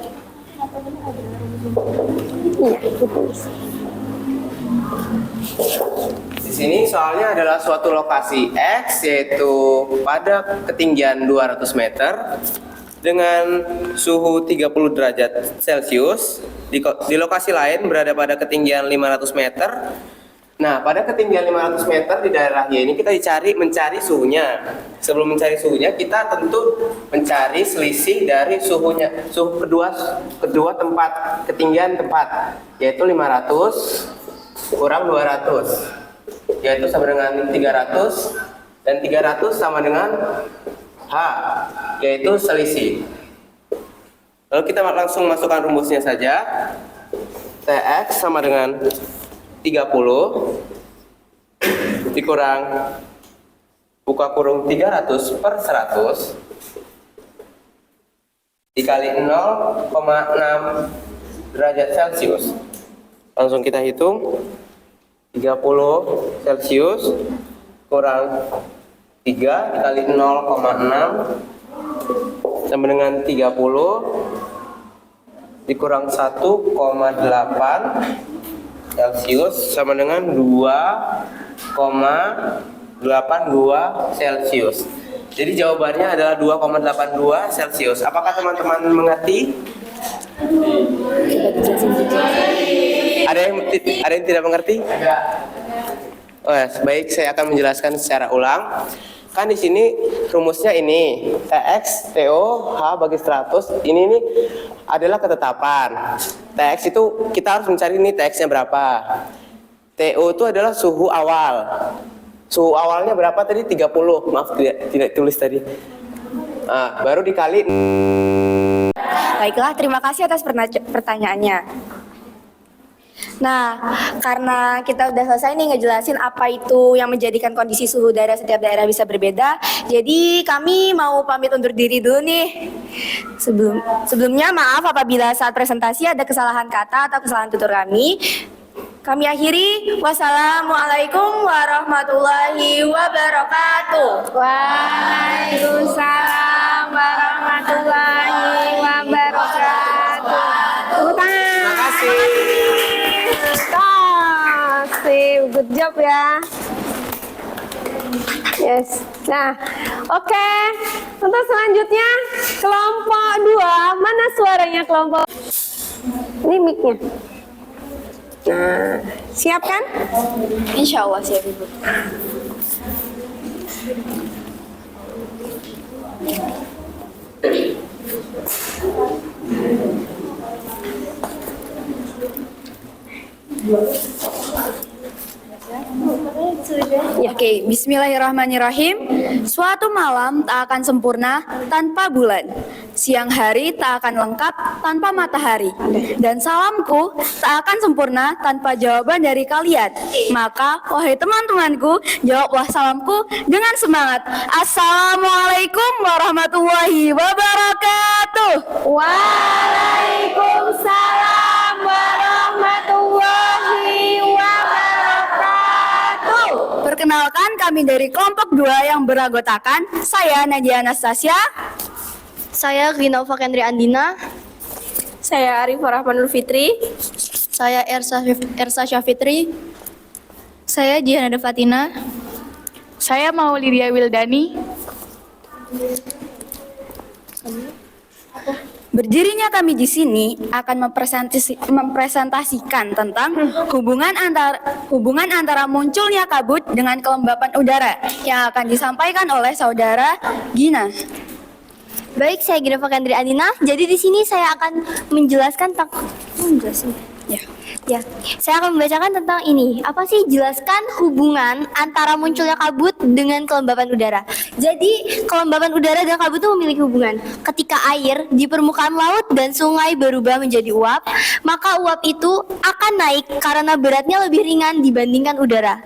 Iya, ditulis. Di sini soalnya adalah suatu lokasi X yaitu pada ketinggian 200 meter dengan suhu 30 derajat Celcius. Di lokasi lain berada pada ketinggian 500 meter. Nah, pada ketinggian 500 meter di daerah Y ini kita mencari suhunya. Sebelum mencari suhunya, kita tentu mencari selisih dari suhu kedua tempat, ketinggian tempat, yaitu 500 kurang 200, yaitu sama dengan 300, dan 300 sama dengan H, yaitu selisih. Lalu kita langsung masukkan rumusnya saja. Tx sama dengan 30 dikurang buka kurung 300 per 100 dikali 0,6 derajat Celcius. Langsung kita hitung. 30 Celcius kurang 3 dikali 0,6 sama dengan 30 dikurang 1,8 Celcius sama dengan 2,82 Celcius. Jadi jawabannya adalah 2,82 Celcius. Apakah teman-teman mengerti? Ada yang tidak mengerti? Oh, ya, baik, saya akan menjelaskan secara ulang. Kan di sini rumusnya ini Tx TO H bagi 100 ini adalah ketetapan. Tx itu kita harus mencari ini Tx-nya berapa. TO itu adalah suhu awal. Suhu awalnya berapa tadi? 30. Maaf tidak tulis tadi. Nah, baru dikali. Baiklah, terima kasih atas pertanyaannya. Nah, karena kita udah selesai nih ngejelasin apa itu yang menjadikan kondisi suhu udara setiap daerah bisa berbeda, jadi kami mau pamit undur diri dulu nih. Sebelumnya maaf apabila saat presentasi ada kesalahan kata atau kesalahan tutur kami. Kami akhiri. Wassalamualaikum warahmatullahi wabarakatuh. Waalaikumsalam warahmatullahi wabarakatuh. Tepuk tangan. Terima kasih. Good job ya. Yes. Nah, oke. Untuk selanjutnya kelompok 2. Mana suaranya kelompok? Ini mic-nya. Nah, siap kan? Insya Allah siap, Ibu. Oke, bismillahirrahmanirrahim. Suatu malam tak akan sempurna tanpa bulan. Siang hari tak akan lengkap tanpa matahari. Dan salamku tak akan sempurna tanpa jawaban dari kalian. Maka, wahai teman-temanku, jawablah salamku dengan semangat. Assalamualaikum warahmatullahi wabarakatuh. Waalaikumsalam warahmatullahi wabarakatuh. Perkenalkan, kami dari kelompok 2 yang beranggotakan saya Nadia Anastasia, Saya Ginova Kendri Andina. Saya Arifah Rahmanul Fitri. Saya Ersa Syafitri. Saya Jihanada Fatina. Saya mau Lydia Wildani. Berdirinya kami di sini akan mempresentasikan tentang hubungan antara munculnya kabut dengan kelembapan udara yang akan disampaikan oleh saudara Gina. Baik, saya Gina Fakandri Adina. Jadi di sini saya akan menjelaskan tentang saya akan membacakan tentang ini. Apa sih? Jelaskan hubungan antara munculnya kabut dengan kelembapan udara. Jadi, kelembapan udara dan kabut itu memiliki hubungan. Ketika air di permukaan laut dan sungai berubah menjadi uap, maka uap itu akan naik karena beratnya lebih ringan dibandingkan udara.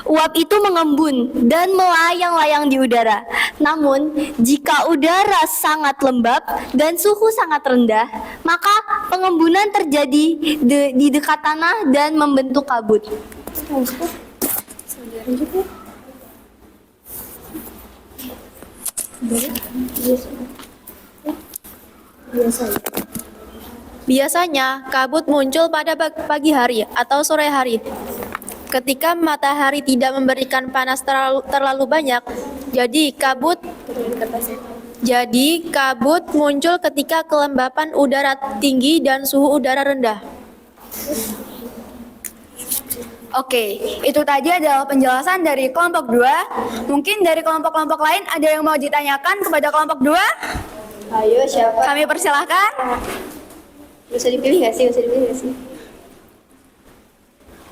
Uap itu mengembun dan melayang-layang di udara. Namun, jika udara sangat lembab dan suhu sangat rendah, maka pengembunan terjadi di dekat tanah dan membentuk kabut. Biasanya, kabut muncul pada pagi hari atau sore hari. Ketika matahari tidak memberikan panas terlalu banyak, jadi kabut muncul ketika kelembapan udara tinggi dan suhu udara rendah. Oke, itu tadi adalah penjelasan dari kelompok 2. Mungkin dari kelompok-kelompok lain ada yang mau ditanyakan kepada kelompok 2? Ayo, siapa? Kami persilahkan. Bisa dipilih nggak sih?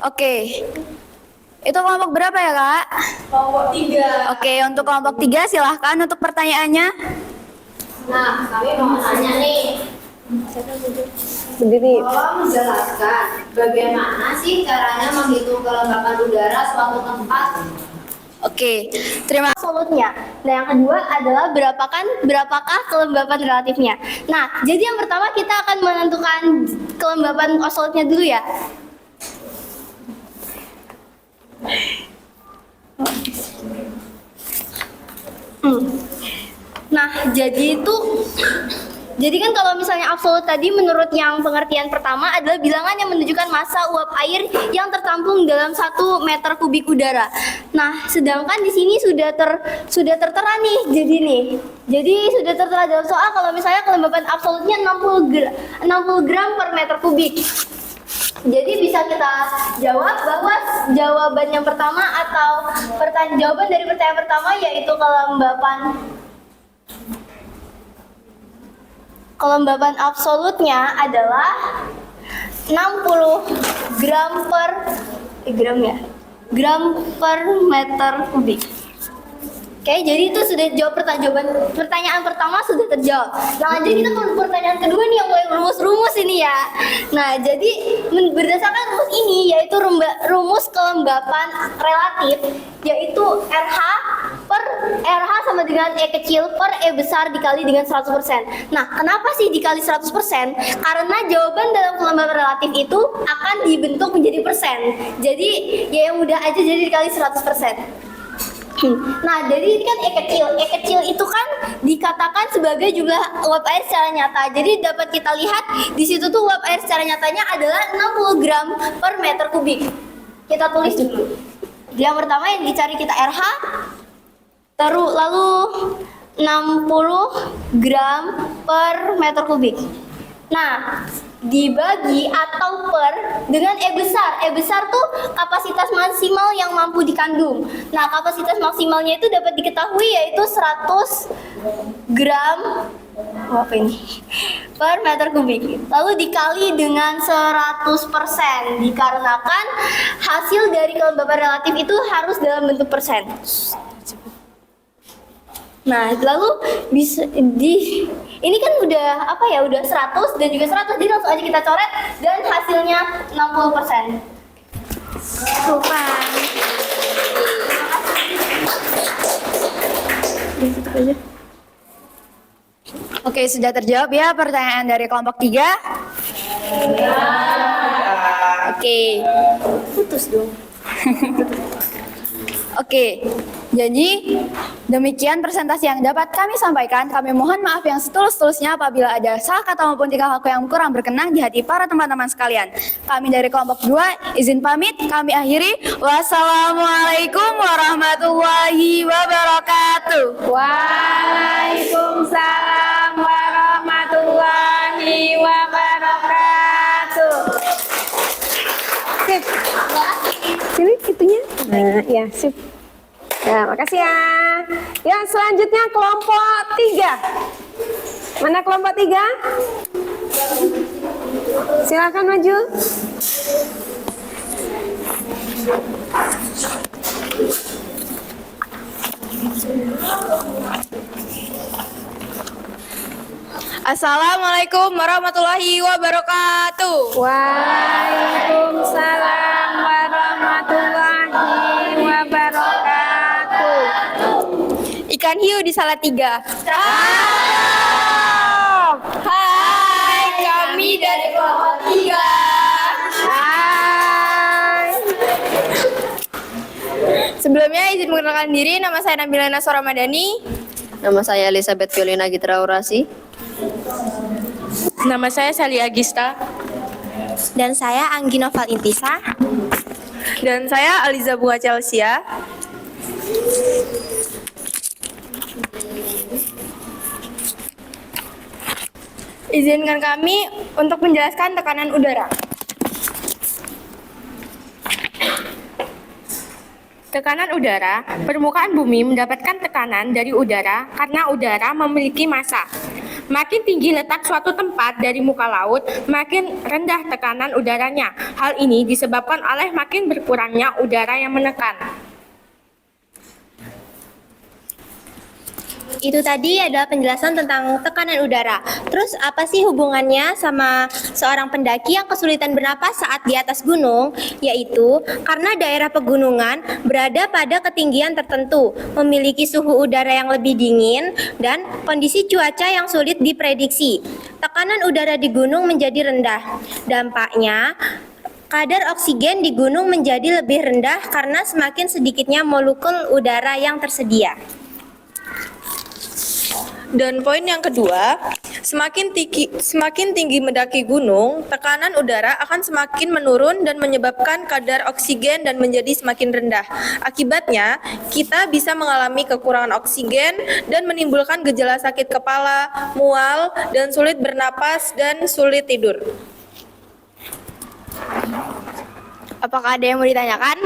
Oke. Itu kelompok berapa ya, Kak? Kelompok 3. Oke, untuk kelompok 3 silahkan untuk pertanyaannya. Nah, kami mau tanya nih. Berdiri. Tolong menjelaskan bagaimana sih caranya menghitung kelembapan udara suatu tempat. Oke, terima kasih. Absolutnya. Nah, yang kedua adalah berapakah kelembapan relatifnya. Nah, jadi yang pertama kita akan menentukan kelembapan absolutnya dulu ya. Nah, jadi kan kalau misalnya absolut tadi menurut yang pengertian pertama adalah bilangan yang menunjukkan massa uap air yang tertampung dalam 1 meter kubik udara. Nah, sedangkan di sini sudah tertera nih. Jadi sudah tertera dalam soal kalau misalnya kelembapan absolutnya 60 gram per meter kubik. Jadi bisa kita jawab bahwa jawaban yang pertama atau jawaban dari pertanyaan pertama yaitu kelembapan absolutnya adalah 60 gram per meter kubik. Oke, jadi itu sudah jawab pertanyaan pertama sudah terjawab. Nah, jadi kita ke pertanyaan kedua nih yang mulai rumus-rumus ini ya. Nah, jadi berdasarkan rumus ini yaitu rumus kelembapan relatif yaitu RH sama dengan E kecil per E besar dikali dengan 100%. Nah, kenapa sih dikali 100%? Karena jawaban dalam kelembapan relatif itu akan dibentuk menjadi persen. Jadi, ya yang mudah aja jadi dikali 100%. Nah, jadi ini kan E kecil itu kan dikatakan sebagai jumlah uap air secara nyata. Jadi dapat kita lihat di situ tuh uap air secara nyatanya adalah 60 gram per meter kubik. Kita tulis dulu. Yang pertama yang dicari kita RH, lalu 60 gram per meter kubik. Nah, dibagi atau per dengan E besar. E besar tuh kapasitas maksimal yang mampu dikandung. Nah, kapasitas maksimalnya itu dapat diketahui yaitu 100 gram per meter kubik. Lalu dikali dengan 100% dikarenakan hasil dari kelembapan relatif itu harus dalam bentuk persen. Nah, lalu bisa ini kan udah udah 100 dan juga 100, jadi langsung aja kita coret dan hasilnya 60%. Oke, sudah terjawab ya pertanyaan dari kelompok 3? Oke. Putus dong. Oke. Jadi, demikian presentasi yang dapat kami sampaikan. Kami mohon maaf yang setulus-tulusnya apabila ada salah kata maupun tingkah laku yang kurang berkenan di hati para teman-teman sekalian. Kami dari kelompok 2 izin pamit, kami akhiri. Wassalamualaikum warahmatullahi wabarakatuh. Waalaikumsalam warahmatullahi wabarakatuh. Sip. Sini itunya. Nah, ya, sip. Ya, makasih ya. Ya, selanjutnya kelompok 3. Mana kelompok 3? Silakan maju. Assalamualaikum warahmatullahi wabarakatuh. Waalaikumsalam warahmatullahi wabarakatuh. Ikan hiu di Salatiga. Hai, kami dari kelompok 3. Hai. Sebelumnya izin mengenalkan diri, nama saya Nabila Nasor Ramadhani. Nama saya Elizabeth Violina Gitra Urasi. Nama saya Sally Agista. Dan saya Anggi Noval Intisa. Dan saya Aliza Bunga Chelsea. Izinkan kami untuk menjelaskan tekanan udara. Tekanan udara, permukaan bumi mendapatkan tekanan dari udara karena udara memiliki massa. Makin tinggi letak suatu tempat dari muka laut, makin rendah tekanan udaranya. Hal ini disebabkan oleh makin berkurangnya udara yang menekan. Itu tadi adalah penjelasan tentang tekanan udara. Terus apa sih hubungannya sama seorang pendaki yang kesulitan bernapas saat di atas gunung? Yaitu karena daerah pegunungan berada pada ketinggian tertentu, memiliki suhu udara yang lebih dingin, dan kondisi cuaca yang sulit diprediksi. Tekanan udara di gunung menjadi rendah. Dampaknya, kadar oksigen di gunung menjadi lebih rendah karena semakin sedikitnya molekul udara yang tersedia. Dan poin yang kedua, semakin tinggi mendaki gunung, tekanan udara akan semakin menurun dan menyebabkan kadar oksigen dan menjadi semakin rendah. Akibatnya, kita bisa mengalami kekurangan oksigen dan menimbulkan gejala sakit kepala, mual, dan sulit bernapas dan sulit tidur. Apakah ada yang mau ditanyakan?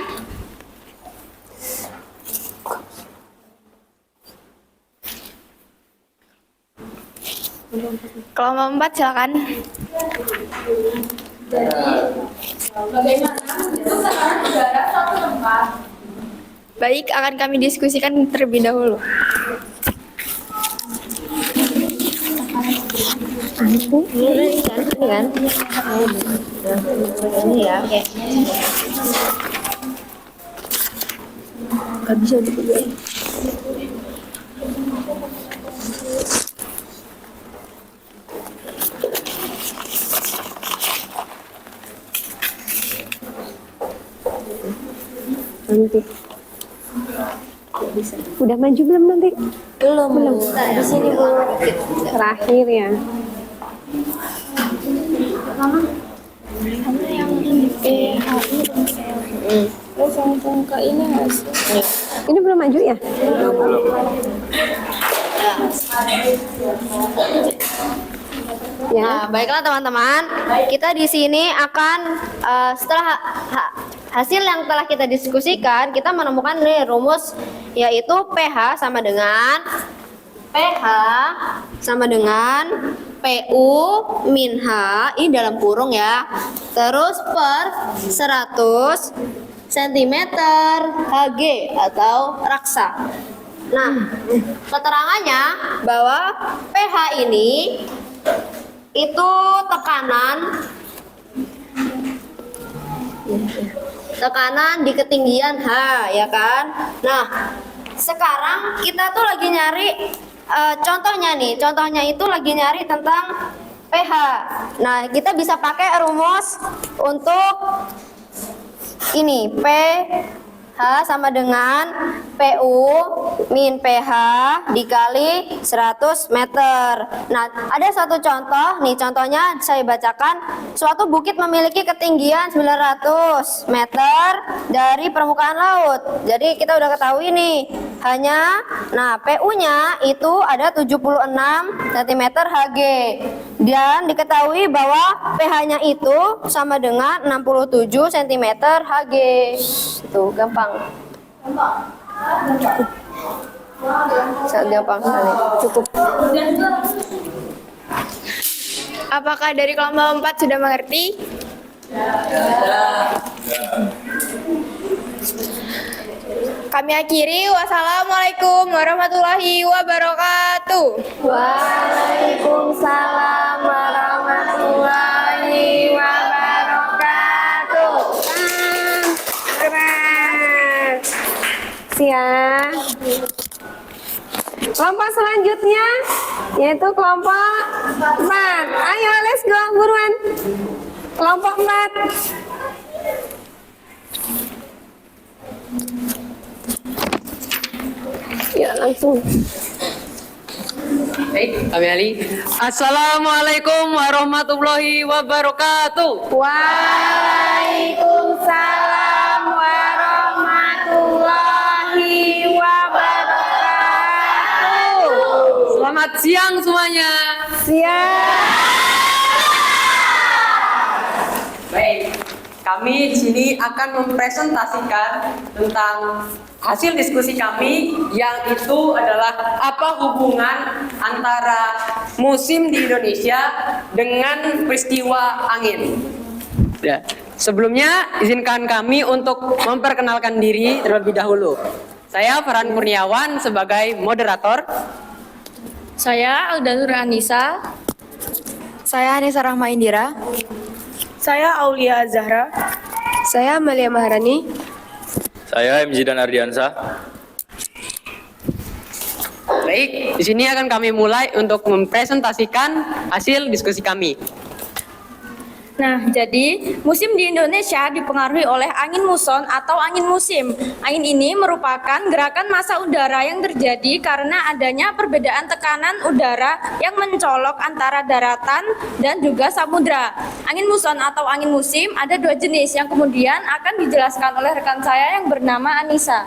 Kelompok 4 silakan. Bagaimana menentukan tekanan udara suatu tempat? Baik, akan kami diskusikan terlebih dahulu. Ini kan? Ini ya. Gak bisa dipegang. Nanti. Udah maju belum nanti? Belum. Di sini belum. Terakhir ya. Ini belum maju ya? Ya. Nah, baiklah teman-teman, kita di sini akan setelah hasil yang telah kita diskusikan, kita menemukan nih rumus, yaitu pH sama dengan PU min H, ini dalam kurung ya, terus per 100 cm Hg atau raksa. Nah, keterangannya bahwa pH ini itu tekanan di ketinggian H, ya kan? Nah, sekarang kita tuh lagi nyari contohnya itu lagi nyari tentang pH. Nah, kita bisa pakai rumus untuk ini, pH H sama dengan PU min PH dikali 100 meter. Nah, ada satu contoh, nih contohnya saya bacakan. Suatu bukit memiliki ketinggian 900 meter dari permukaan laut. Jadi kita udah ketahui nih, nah PU-nya itu ada 76 cm Hg. Dan diketahui bahwa PH-nya itu sama dengan 67 cm Hg. Itu gampang. Sangat gampang sekali. Cukup. Apakah dari kelompok 4 sudah mengerti? Kami akhiri. Wassalamualaikum warahmatullahi wabarakatuh. Waalaikumsalam warahmatullahi wabarakatuh. Keren. Siap. Kelompok selanjutnya yaitu kelompok 4. Ayo, let's go, buruan. Kelompok 4. Ya, langsung. Baik, kami Ali. Assalamualaikum warahmatullahi wabarakatuh. Waalaikumsalam warahmatullahi wabarakatuh. Selamat siang semuanya. Siap. Baik, kami di sini akan mempresentasikan tentang hasil diskusi kami, yang itu adalah apa hubungan antara musim di Indonesia dengan peristiwa angin. Ya, sebelumnya izinkan kami untuk memperkenalkan diri terlebih dahulu. Saya Farhan Kurniawan sebagai moderator. Saya Alda Nur Anissa. Saya Anissa Rahma Indira. Saya Aulia Zahra. Saya Amalia Maharani. Saya M. Zidan Ardiansa. Baik, di sini akan kami mulai untuk mempresentasikan hasil diskusi kami. Nah, jadi musim di Indonesia dipengaruhi oleh angin muson atau angin musim. Angin ini merupakan gerakan massa udara yang terjadi karena adanya perbedaan tekanan udara yang mencolok antara daratan dan juga samudra. Angin muson atau angin musim ada dua jenis yang kemudian akan dijelaskan oleh rekan saya yang bernama Anissa.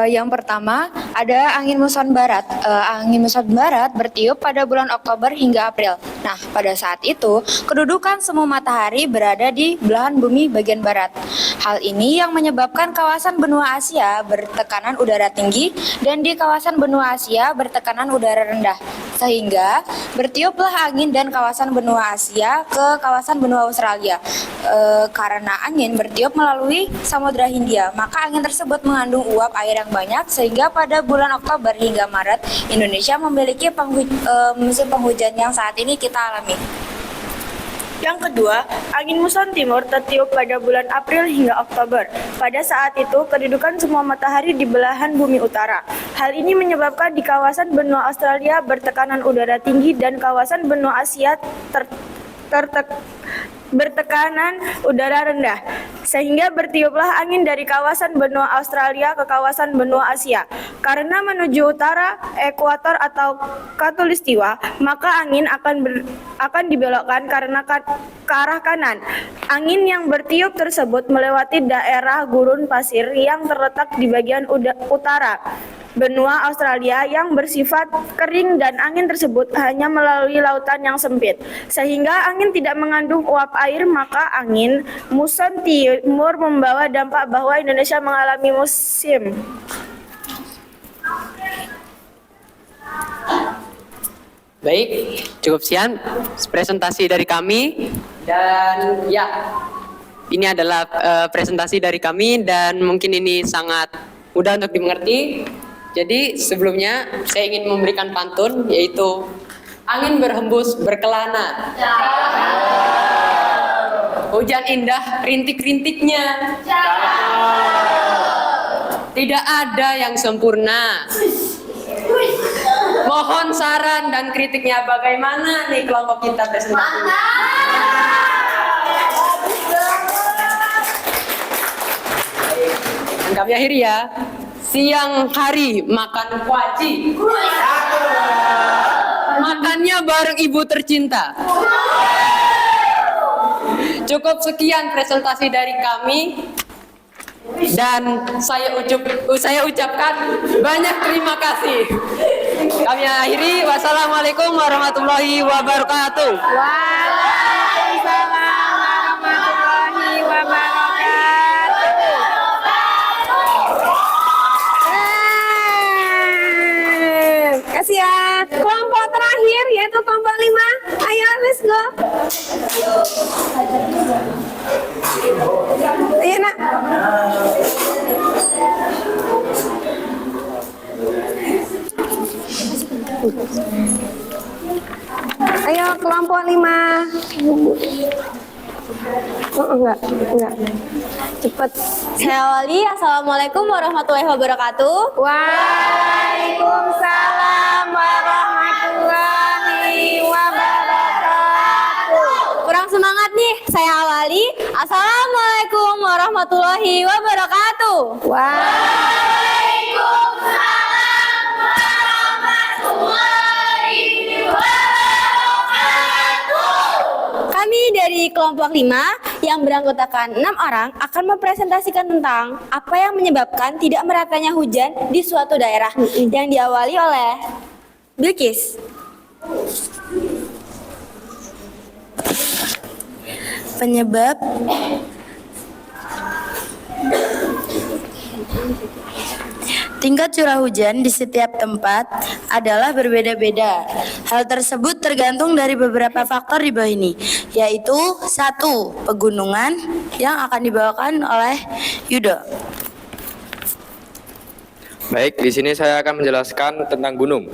Yang pertama ada angin muson barat. Angin muson barat bertiup pada bulan Oktober hingga April. Nah, pada saat itu kedudukan semu matahari berada di belahan bumi bagian barat. Hal ini yang menyebabkan kawasan benua Asia bertekanan udara tinggi dan di kawasan benua Asia bertekanan udara rendah. Sehingga bertiuplah angin dan kawasan benua Asia ke kawasan benua Australia. Karena angin bertiup melalui Samudra Hindia, maka angin tersebut mengandung uap air yang banyak sehingga pada bulan Oktober hingga Maret Indonesia memiliki musim penghujan yang saat ini kita alami. Yang kedua, angin muson timur tertiup pada bulan April hingga Oktober. Pada saat itu, kedudukan semua matahari di belahan bumi utara. Hal ini menyebabkan di kawasan benua Australia bertekanan udara tinggi dan kawasan benua Asia bertekanan udara rendah, sehingga bertiuplah angin dari kawasan benua Australia ke kawasan benua Asia. Karena menuju utara ekuator atau khatulistiwa, maka angin akan dibelokkan karena ke arah kanan. Angin yang bertiup tersebut melewati daerah gurun pasir yang terletak di bagian utara benua Australia yang bersifat kering, dan angin tersebut hanya melalui lautan yang sempit, sehingga angin tidak mengandung uap air. Maka angin muson timur membawa dampak bahwa Indonesia mengalami musim. Baik, cukup sekian presentasi dari kami, dan ya, ini adalah presentasi dari kami dan mungkin ini sangat mudah untuk dimengerti. Jadi sebelumnya saya ingin memberikan pantun, yaitu angin berhembus berkelana, hujan indah rintik-rintiknya, tidak ada yang sempurna. Mohon saran dan kritiknya, bagaimana nih kelompok kita presentasi? Kami akhiri ya. Siang hari makan kuaci. Makannya bareng ibu tercinta. Cukup sekian presentasi dari kami. Dan saya ucapkan banyak terima kasih. Kami akhiri. Wassalamualaikum warahmatullahi wabarakatuh. Waalaikumsalam warahmatullahi wabarakatuh. Kasih ya. Kelompok terakhir yaitu kelompok 5. Ayo, let's go. Ayo, nak. Ayo, kelompok 5. Oh, enggak. Cepet. Saya awali. Assalamualaikum warahmatullahi wabarakatuh. Waalaikumsalam warahmatullahi wabarakatuh. Kurang semangat nih. Saya awali. Assalamualaikum warahmatullahi wabarakatuh. Waalaikumsalam warahmatullahi wabarakatuh. Kami dari kelompok 5 yang beranggotakan 6 orang akan mempresentasikan tentang apa yang menyebabkan tidak meratanya hujan di suatu daerah yang diawali oleh Bilqis. Penyebab tingkat curah hujan di setiap tempat adalah berbeda-beda. Hal tersebut tergantung dari beberapa faktor di bawah ini, yaitu 1. Pegunungan yang akan dibawakan oleh Yudo. Baik, di sini saya akan menjelaskan tentang gunung.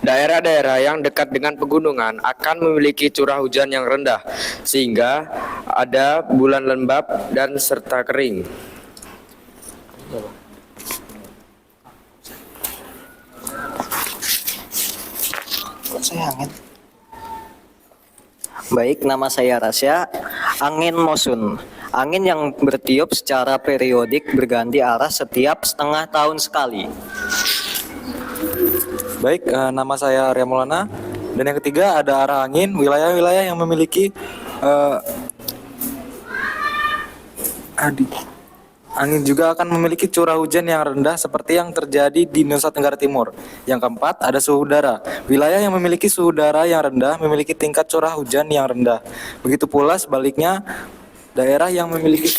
Daerah-daerah yang dekat dengan pegunungan akan memiliki curah hujan yang rendah, sehingga ada bulan lembab dan serta kering. Baik, nama saya Rasya. Angin monsun. Angin yang bertiup secara periodik berganti arah setiap setengah tahun sekali. Baik, nama saya Arya Maulana. Dan yang ketiga ada arah angin, wilayah-wilayah yang memiliki angin juga akan memiliki curah hujan yang rendah seperti yang terjadi di Nusa Tenggara Timur. Yang keempat ada suhu udara. Wilayah yang memiliki suhu udara yang rendah memiliki tingkat curah hujan yang rendah. Begitu pula sebaliknya, daerah yang memiliki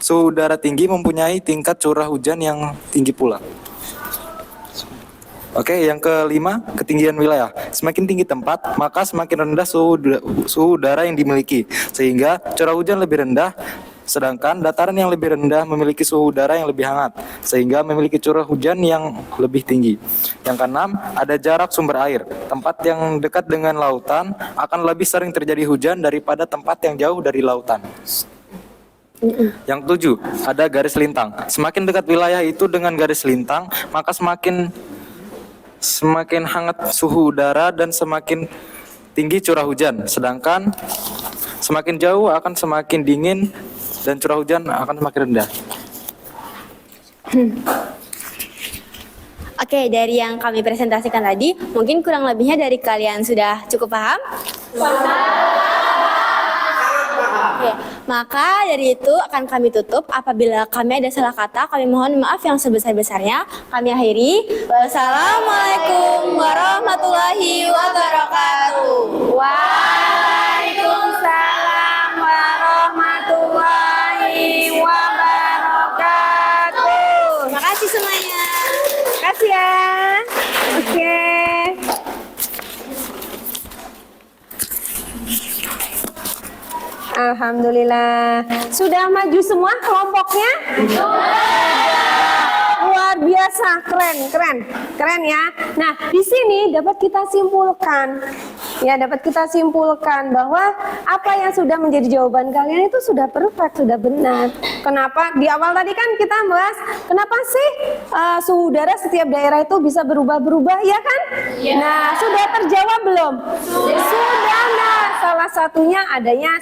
suhu udara tinggi mempunyai tingkat curah hujan yang tinggi pula. Oke, yang kelima, ketinggian wilayah. Semakin tinggi tempat, maka semakin rendah suhu udara yang dimiliki, sehingga curah hujan lebih rendah. Sedangkan dataran yang lebih rendah memiliki suhu udara yang lebih hangat, sehingga memiliki curah hujan yang lebih tinggi. Yang keenam, ada jarak sumber air. Tempat yang dekat dengan lautan akan lebih sering terjadi hujan daripada tempat yang jauh dari lautan. Yang ketujuh, ada garis lintang. Semakin dekat wilayah itu dengan garis lintang, maka semakin hangat suhu udara dan semakin tinggi curah hujan. Sedangkan semakin jauh akan semakin dingin dan curah hujan akan semakin rendah. Oke, dari yang kami presentasikan tadi, mungkin kurang lebihnya dari kalian sudah cukup paham? Oke, maka dari itu akan kami tutup. Apabila kami ada salah kata, kami mohon maaf yang sebesar-besarnya. Kami akhiri. Wassalamualaikum warahmatullahi wabarakatuh. Waalaikumsalam warahmatullahi wabarakatuh. Terima kasih semuanya. Terima kasih ya. Oke. Alhamdulillah. Sudah maju semua kelompoknya? Luar biasa, keren ya. Nah, di sini dapat kita simpulkan bahwa apa yang sudah menjadi jawaban kalian itu sudah perfect, sudah benar. Kenapa? Di awal tadi kan kita bahas kenapa sih suhu udara setiap daerah itu bisa berubah-berubah, ya kan? Nah, sudah terjawab belum? Sudah, Mas. salah satunya adanya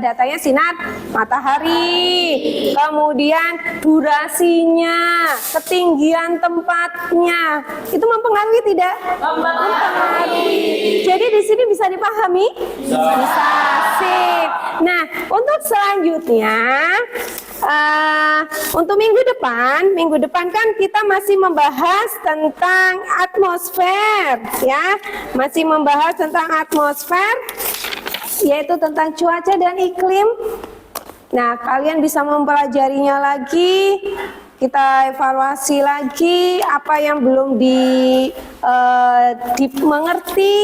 datanya sinar matahari, kemudian durasinya, ketinggian tempatnya, itu mempengaruhi tidak? Mempengaruhi. Jadi di sini bisa dipahami? Bisa. Sip. Nah, untuk selanjutnya, untuk minggu depan kan kita masih membahas tentang atmosfer, ya, masih membahas tentang atmosfer, yaitu tentang cuaca dan iklim. Nah, kalian bisa mempelajarinya lagi, kita evaluasi lagi apa yang belum dimengerti,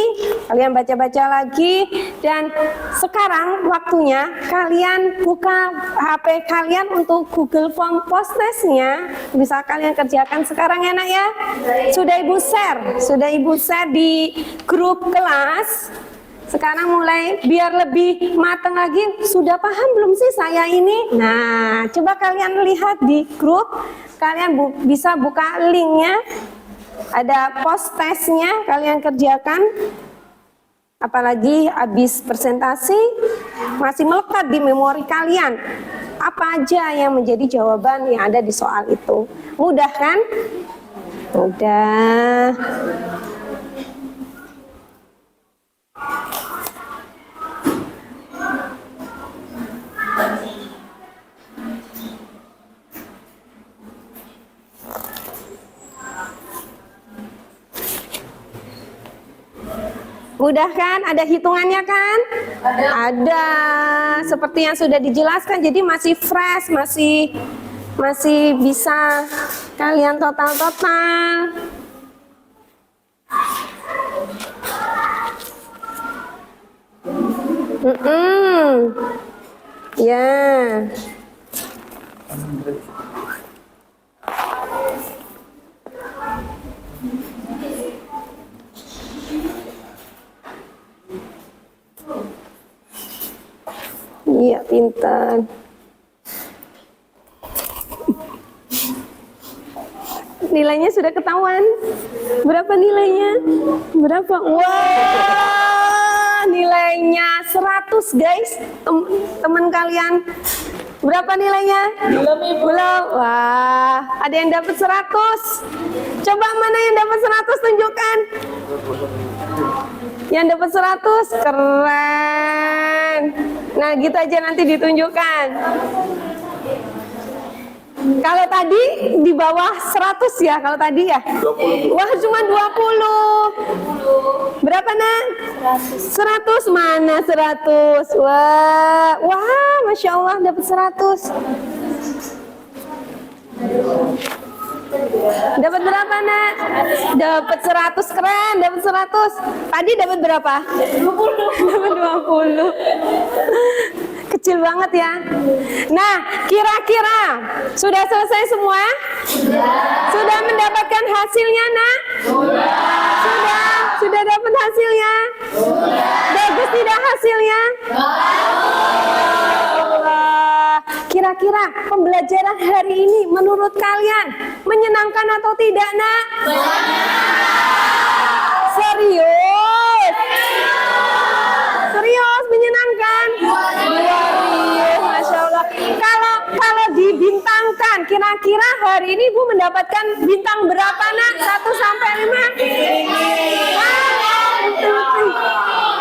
kalian baca-baca lagi. Dan sekarang waktunya kalian buka HP kalian untuk Google Form post testnya, bisa kalian kerjakan sekarang ya nak ya. Sudah ibu share di grup kelas. Sekarang mulai biar lebih matang lagi, sudah paham belum sih saya ini? Nah, coba kalian lihat di grup, kalian bisa buka linknya, ada post testnya, kalian kerjakan. Apalagi habis presentasi, masih melekat di memori kalian. Apa aja yang menjadi jawaban yang ada di soal itu. Mudah kan? Mudah. Mudah kan? Ada hitungannya kan? Ada. Seperti yang sudah dijelaskan, jadi masih fresh, masih bisa kalian total-total. Ya. Iya, pintar. Nilainya sudah ketahuan. Berapa nilainya? Berapa? Wah, nilainya 100 guys. Teman kalian. Berapa nilainya? Belum. Wah, ada yang dapat 100. Coba mana yang dapat 100 tunjukkan. Yang dapat 100, keren. Nah, gitu aja nanti ditunjukkan. Kalau tadi di bawah 100 ya, kalau tadi ya? 20. Wah, cuma 20. Berapa, Nak? 100. Mana 100? Wah, Masya Allah dapat 100. Dapat berapa, Nak? Dapat 100, keren, dapat 100. Tadi dapat berapa? 20. Dapat 20. Kecil banget ya. Nah, kira-kira sudah selesai semua? Sudah mendapatkan hasilnya, Nak? Sudah dapat hasilnya? Bagus tidak hasilnya? Kira-kira pembelajaran hari ini menurut kalian menyenangkan atau tidak, Nak? Serius? Serius menyenangkan? Masya Allah. Kalau dibintangkan, kira-kira hari ini Ibu mendapatkan bintang berapa, Nak? 1 sampai 5?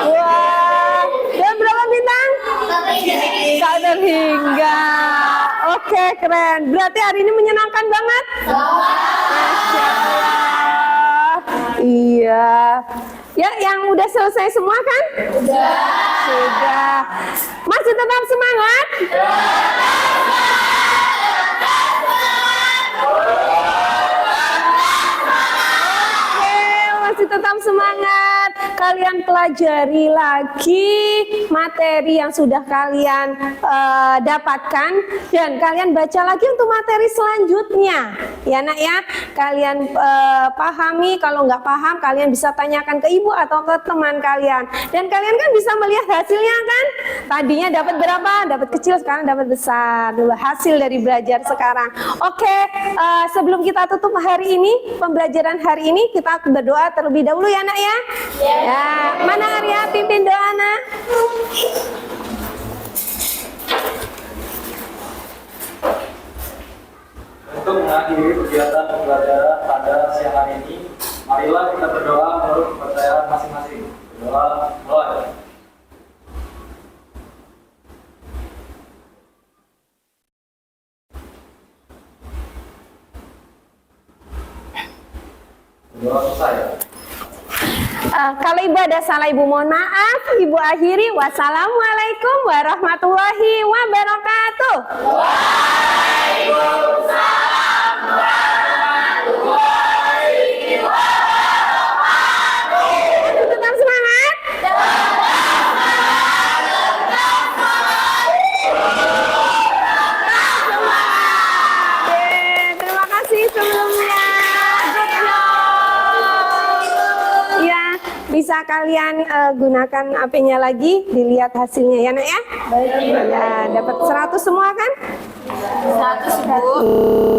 Wah, dan berapa bintang? 1 hingga. Oke, keren. Berarti hari ini menyenangkan banget? Masya Allah. Iya. Ya, yang udah selesai semua kan? Sudah. Masih tetap semangat? Masih tetap semangat. Kalian pelajari lagi materi yang sudah kalian dapatkan, dan kalian baca lagi untuk materi selanjutnya, ya Nak ya. Kalian pahami, kalau nggak paham kalian bisa tanyakan ke ibu atau ke teman kalian, dan kalian kan bisa melihat hasilnya kan. Tadinya dapat berapa? Dapat kecil, sekarang dapat besar. Dulu hasil dari belajar sekarang. Oke, sebelum kita tutup hari ini, pembelajaran hari ini, kita berdoa terlebih dahulu ya Nak ya. Ya, mana Arya pimpin doa nak? Untuk mengakhiri kegiatan pembelajaran pada siang hari ini, marilah kita berdoa menurut kepercayaan masing-masing. Berdoa mulai. Berdoa selesai. Kalau ibu ada salah ibu mohon maaf. Ibu akhiri. Wassalamualaikum warahmatullahi wabarakatuh. Waalaikumsalam warahmatullahi wabarakatuh. Tetap semangat. Oke, terima kasih sebelumnya. Ya, bisa kalian gunakan HP-nya lagi, dilihat hasilnya ya nak ya. Ya, dapat 100 semua kan? 100, Bu.